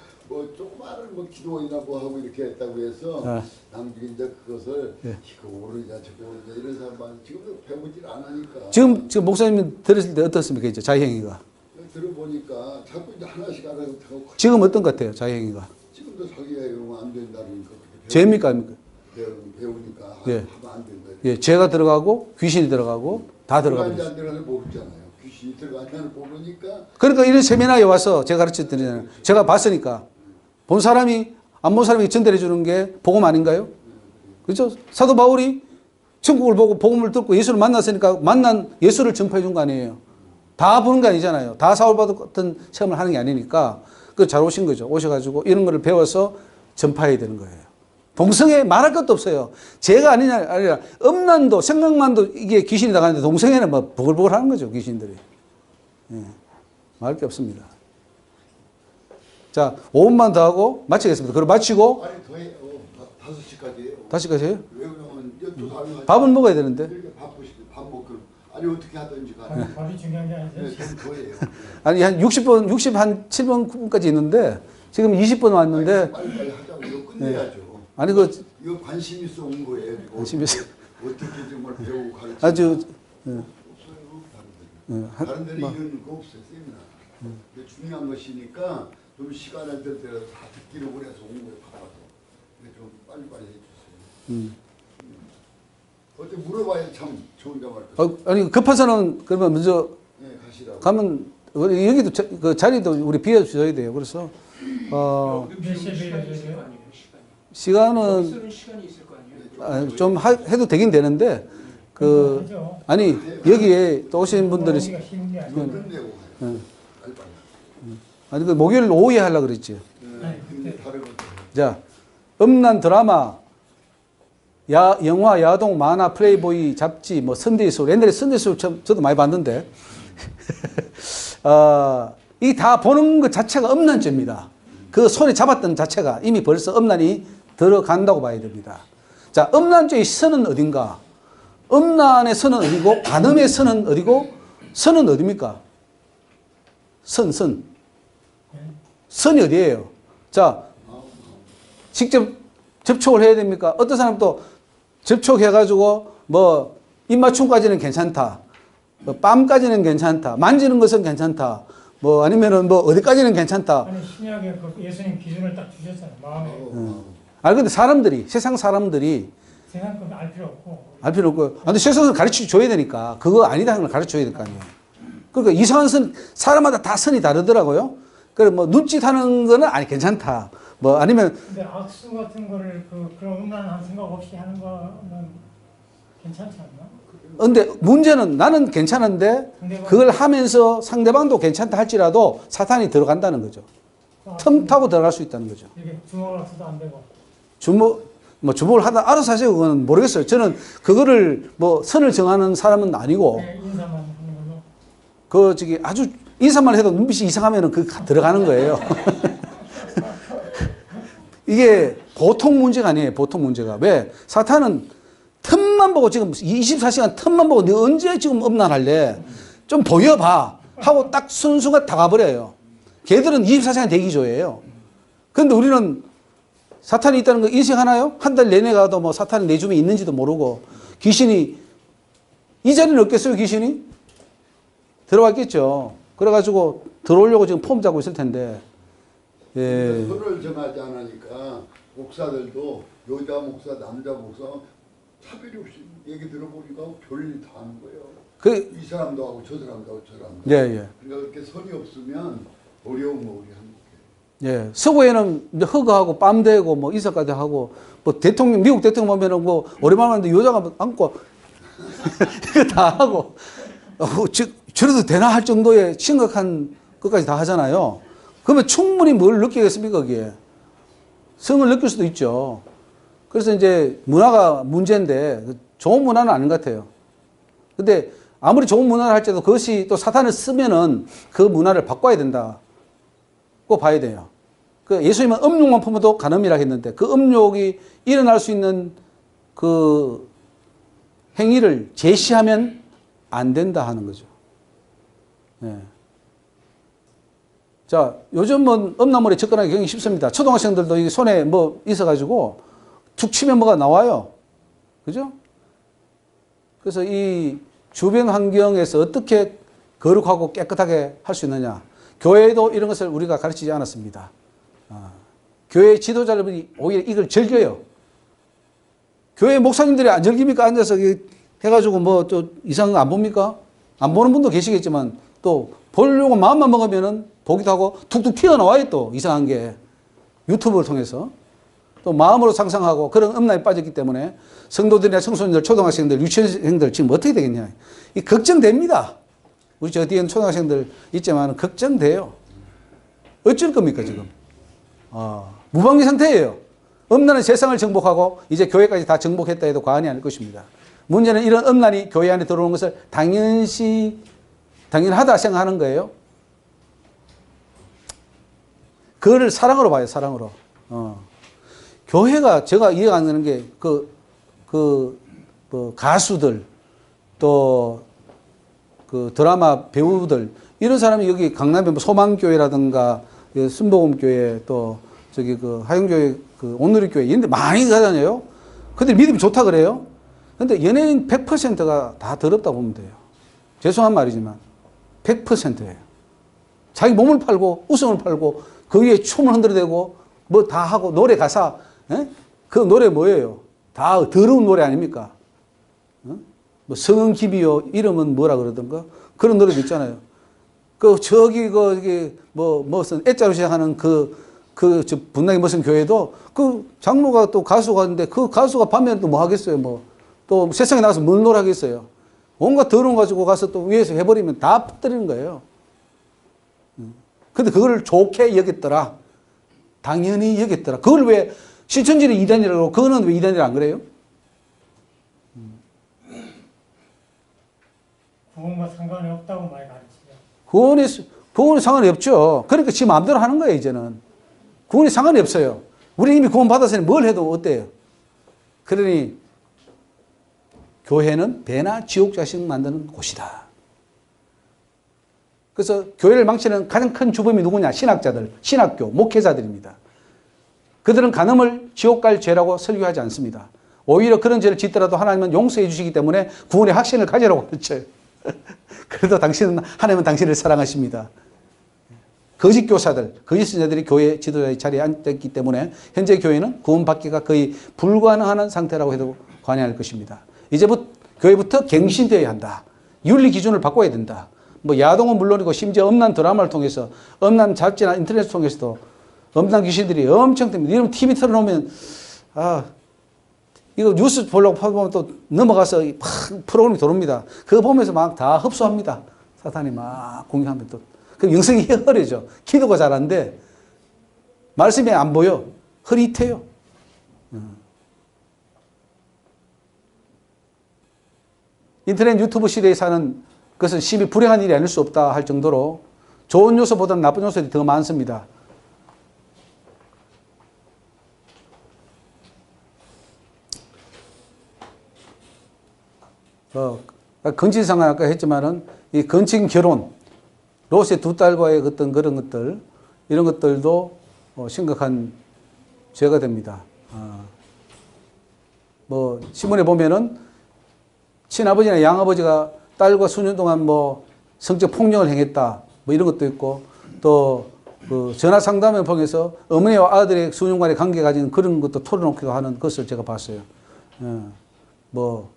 조그마한 뭐 기도이나 뭐 하고 이렇게 했다고 해서 아. 남들이 이제 그것을 예. 이거 오르냐 저거 오르냐 이런 사람만 지금도 배우질 안 하니까 지금 목사님 들으실 때 어떻습니까? 이제 자유행위가. 들어보니까 자꾸 이제 하나씩 하고 지금 어떤 것 같아요? 자유행위가. 지금도 자기가 이러면 안 된다니까 죄입니까? 아닙니까? 배우니까 예. 하면 안 된다. 예, 죄가 들어가고 귀신이 들어가고 다 들어가고. 들어간지 안 들어간지 모르잖아요. 귀신이 들어간지 모르니까. 그러니까 이런 세미나에 와서 제가 가르쳐 드리잖아요. 제가 봤으니까. 본 사람이 안 본 사람이 전달해 주는 게 복음 아닌가요? 그렇죠? 사도 바울이 천국을 보고 복음을 듣고 예수를 만났으니까 만난 예수를 전파해 준 거 아니에요. 다 보는 거 아니잖아요. 다 사울바도 같은 체험을 하는 게 아니니까 그 잘 오신 거죠. 오셔가지고 이런 거를 배워서 전파해야 되는 거예요. 동성애 말할 것도 없어요. 죄가 아니라 음란도 생각만도 이게 귀신이 나가는데 동성애는 뭐 보글보글 하는 거죠. 귀신들이. 예. 말할 게 없습니다. 자, 5분만 더 하고 마치겠습니다. 그럼 마치고 아니 더해 5시까지예요. 5시까지 해요? 왜 그러면 12시 밥은 먹어야 되는데. 이렇게 바쁘시고 밥 먹고 아니 어떻게 하든지 간에 밥이 중요한 게 아니죠. 네, 좀 더해요. 아니, 한 60분, 60한 7분, 9분까지 있는데 지금 20분 왔는데 빨리 하자고 이거 끝내야죠. 아니, 그 이거 관심 있어 온 거예요. 이거. 관심 있어. 어떻게 정말 배우고 가르치고 아주 없어요. 다른 데는. 다른 데는 뭐. 이런 거 없어요. 세미나. 근데 중요한 것이니까 좀 시간을 들 때로 다 듣기로 그래서 온 거예요. 바빠서. 근데 좀 빨리빨리 해주세요. 어때 물어봐야 참 좋은 점을. 아니, 급해서는 그러면 먼저 네, 가시라고. 가면 우리 여기도 그 자리도 우리 비워줘야 돼요. 그래서 몇 시에 시간이 비워야 있을 돼요? 거 아니에요? 시간은 쓰는 시간이 있을 거 아니에요? 좀 해도 되긴 되는데 그 하죠. 아니 여기에 또 오신 분들이 오기가 쉬운 게 아니고. 끝내고 가요. 빨리빨리. 아니 그 목요일 오후에 하려고 그랬지. 네, 근데 다른 것도. 자, 음란 드라마, 영화, 야동, 만화, 플레이보이, 잡지, 뭐 선데이소. 옛날에 선데이소 저도 많이 봤는데 이 다 보는 것 자체가 음란죄입니다. 그 손에 잡았던 자체가 이미 벌써 음란이 들어간다고 봐야 됩니다. 자, 음란죄의 선은 어딘가? 음란의 선은 어디고, 간음의 선은 어디고, 선은 어디입니까? 선. 선이 어디예요? 자, 직접 접촉을 해야 됩니까? 어떤 사람도 접촉해가지고 뭐 입맞춤까지는 괜찮다. 뭐 뺨까지는 괜찮다. 만지는 것은 괜찮다. 뭐 아니면은 뭐 어디까지는 괜찮다. 아니 신약에 그 예수님 기준을 딱 주셨잖아요. 마음에. 아 근데 사람들이 세상 사람들이 세상 건 알 필요 없고. 알 필요 없고. 아, 근데 세상을 가르쳐 줘야 되니까 그거 아니다 하는 걸 가르쳐 줘야 될 거 아니에요. 그러니까 이상한 선 사람마다 다 선이 다르더라고요. 그래 뭐 눈짓하는 거는 아니 괜찮다. 뭐 아니면 근데 악수 같은 거를 그런 음란한 생각 없이 하는 거는 괜찮지 않나? 근데 문제는 나는 괜찮은데 그걸 하면서 상대방도 괜찮다 할지라도 사탄이 들어간다는 거죠. 틈 타고 들어갈 수 있다는 거죠. 이게 주먹을 악수도 안 되고. 주목을 하다 알아서 하세요. 그건 모르겠어요. 저는 그거를 뭐 선을 정하는 사람은 아니고 네, 인사만 하는 걸로. 그 저기 아주 인사만 해도 눈빛이 이상하면은 그 들어가는 거예요. 이게 보통 문제가 아니에요. 보통 문제가. 왜? 사탄은 틈만 보고 지금 24시간 틈만 보고 너 언제 지금 음란할래? 좀 보여봐. 하고 딱 순수가 다 가버려요. 걔들은 24시간 대기조예요. 그런데 우리는 사탄이 있다는 거 인식하나요? 한 달 내내 가도 뭐 사탄이 내 주변에 있는지도 모르고 귀신이 이 자리는 없겠어요? 귀신이? 들어왔겠죠. 그래가지고 들어오려고 지금 폼 잡고 있을 텐데. 예. 선을 정하지 않으니까 목사들도 여자 목사, 남자 목사 차별이 없이 얘기 들어보니까 별일 다 하는 거예요. 이 사람도 하고 저 사람도 하고 저 사람도. 예, 예. 그러니까 그렇게 선이 없으면 어려운 거 우리 한국에. 예. 서구에는 이제 허가하고 뺨대고 뭐 이사까지 하고 뭐 대통령, 미국 대통령 보면은 뭐 오랜만에 하는데 여자가 안고 이거 다 하고 저래도 되나 할 정도의 심각한 것까지 다 하잖아요. 그러면 충분히 뭘 느끼겠습니까, 거기에? 성을 느낄 수도 있죠. 그래서 이제 문화가 문제인데 좋은 문화는 아닌 것 같아요. 근데 아무리 좋은 문화를 할지라도 그것이 또 사탄을 쓰면은 그 문화를 바꿔야 된다고 봐야 돼요. 그 예수님은 음욕만 품어도 간음이라 했는데 그 음욕이 일어날 수 있는 그 행위를 제시하면 안 된다 하는 거죠. 예. 자, 요즘은 음란물에 접근하기 굉장히 쉽습니다. 초등학생들도 이 손에 뭐 있어가지고 툭 치면 뭐가 나와요. 그죠? 그래서 이 주변 환경에서 어떻게 거룩하고 깨끗하게 할 수 있느냐. 교회도 이런 것을 우리가 가르치지 않았습니다. 교회 지도자들이 오히려 이걸 즐겨요. 교회 목사님들이 안 즐깁니까? 앉아서 해가지고 뭐 또 이상한 거 안 봅니까? 안 보는 분도 계시겠지만 또 보려고 마음만 먹으면은 보기도 하고 툭툭 튀어나와요. 또 이상한 게 유튜브를 통해서 또 마음으로 상상하고 그런 음란에 빠졌기 때문에 성도들이나 청소년들, 초등학생들, 유치원생들 지금 어떻게 되겠냐. 이 걱정됩니다. 우리 저 뒤에는 초등학생들 있지만 걱정돼요. 어쩔 겁니까 지금. 무방비 상태예요. 음란은 세상을 정복하고 이제 교회까지 다 정복했다 해도 과언이 아닐 것입니다. 문제는 이런 음란이 교회 안에 들어오는 것을 당연하다 생각하는 거예요. 그거를 사랑으로 봐요, 사랑으로. 교회가 제가 이해가 안 되는 게 뭐 가수들 또 그 드라마 배우들 이런 사람이 여기 강남에 뭐 소망교회라든가 순복음교회 또 저기 그 하영교회 그 온누리교회 이런 데 많이 가잖아요. 근데 믿음이 좋다 그래요. 근데 연예인 100%가 다 더럽다고 보면 돼요. 죄송한 말이지만 100%예요. 자기 몸을 팔고 우승을 팔고 그 위에 춤을 흔들어대고 뭐 다 하고 노래 가사 그 노래 뭐예요? 다 더러운 노래 아닙니까? 뭐 성은 기비요 이름은 뭐라 그러던가 그런 노래도 있잖아요. 그 저기 그 뭐 무슨 애자로 시작하는 저 분당에 무슨 교회도 그 장로가 또 가수가 있는데 그 가수가 밤에는 또 뭐 하겠어요? 뭐 또 세상에 나가서 뭘 놀아겠어요? 온갖 더러운 거 가지고 가서 또 위에서 해버리면 다 퍼뜨리는 거예요. 근데 그걸 좋게 여겼더라. 당연히 여겼더라. 그걸 왜 신천지는 이단이라고 그거는 왜 이단이라 안 그래요? 구원과 상관이 없다고 많이 가르치죠. 구원에 상관이 없죠. 그러니까 지 마음대로 하는 거예요, 이제는. 구원에 상관이 없어요. 우리 이미 구원 받았으니 뭘 해도 어때요? 그러니 교회는 배나 지옥 자식 만드는 곳이다. 그래서 교회를 망치는 가장 큰 주범이 누구냐? 신학자들, 신학교, 목회자들입니다. 그들은 간음을 지옥 갈 죄라고 설교하지 않습니다. 오히려 그런 죄를 짓더라도 하나님은 용서해 주시기 때문에 구원의 확신을 가지라고 그렇죠. 그래도 당신은 하나님은 당신을 사랑하십니다. 거짓 교사들, 거짓 선생들이 교회 지도자의 자리에 앉았기 때문에 현재 교회는 구원받기가 거의 불가능한 상태라고 해도 과언할 것입니다. 이제부터 교회부터 갱신되어야 한다. 윤리 기준을 바꿔야 된다. 뭐 야동은 물론이고 심지어 엄난 드라마를 통해서 엄난 잡지나 인터넷을 통해서도 엄난 귀신들이 엄청 듭니다. 이러면 TV 틀어놓으면 이거 뉴스 보려고 보면 또 넘어가서 프로그램이 들어옵니다. 그거 보면서 막 다 흡수합니다. 사탄이 막 공격하면 또. 그럼 영성이 흐려져. 기도가 잘 안 돼. 말씀이 안 보여. 흐릿해요. 인터넷 유튜브 시대에 사는 그것은 심히 불행한 일이 아닐 수 없다 할 정도로 좋은 요소보다는 나쁜 요소들이 더 많습니다. 건친상관 아까 했지만은 이 건친 결혼, 롯의 두 딸과의 어떤 그런 것들, 이런 것들도 심각한 죄가 됩니다. 뭐 신문에 보면은 친아버지나 양아버지가 딸과 수년 동안 뭐 성적 폭력을 행했다, 뭐 이런 것도 있고 또 그 전화 상담을 통해서 어머니와 아들의 수년간의 관계 가진 그런 것도 털어놓기도 하는 것을 제가 봤어요. 뭐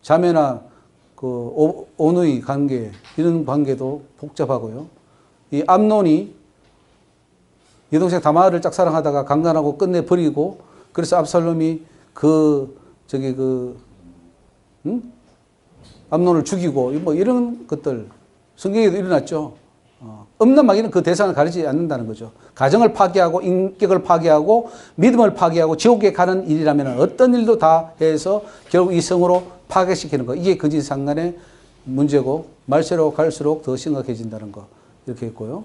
자매나 그 오누이 관계 이런 관계도 복잡하고요. 이 암논이 여동생 다마를 짝사랑하다가 강간하고 끝내 버리고 그래서 압살롬이 암논을 죽이고 뭐 이런 것들 성경에도 일어났죠. 음란마귀는 그 대상을 가리지 않는다는 거죠. 가정을 파괴하고 인격을 파괴하고 믿음을 파괴하고 지옥에 가는 일이라면 어떤 일도 다 해서 결국 이 성으로 파괴시키는 거. 이게 건진상간의 문제고 말세로 갈수록 더 심각해진다는 거. 이렇게 했고요.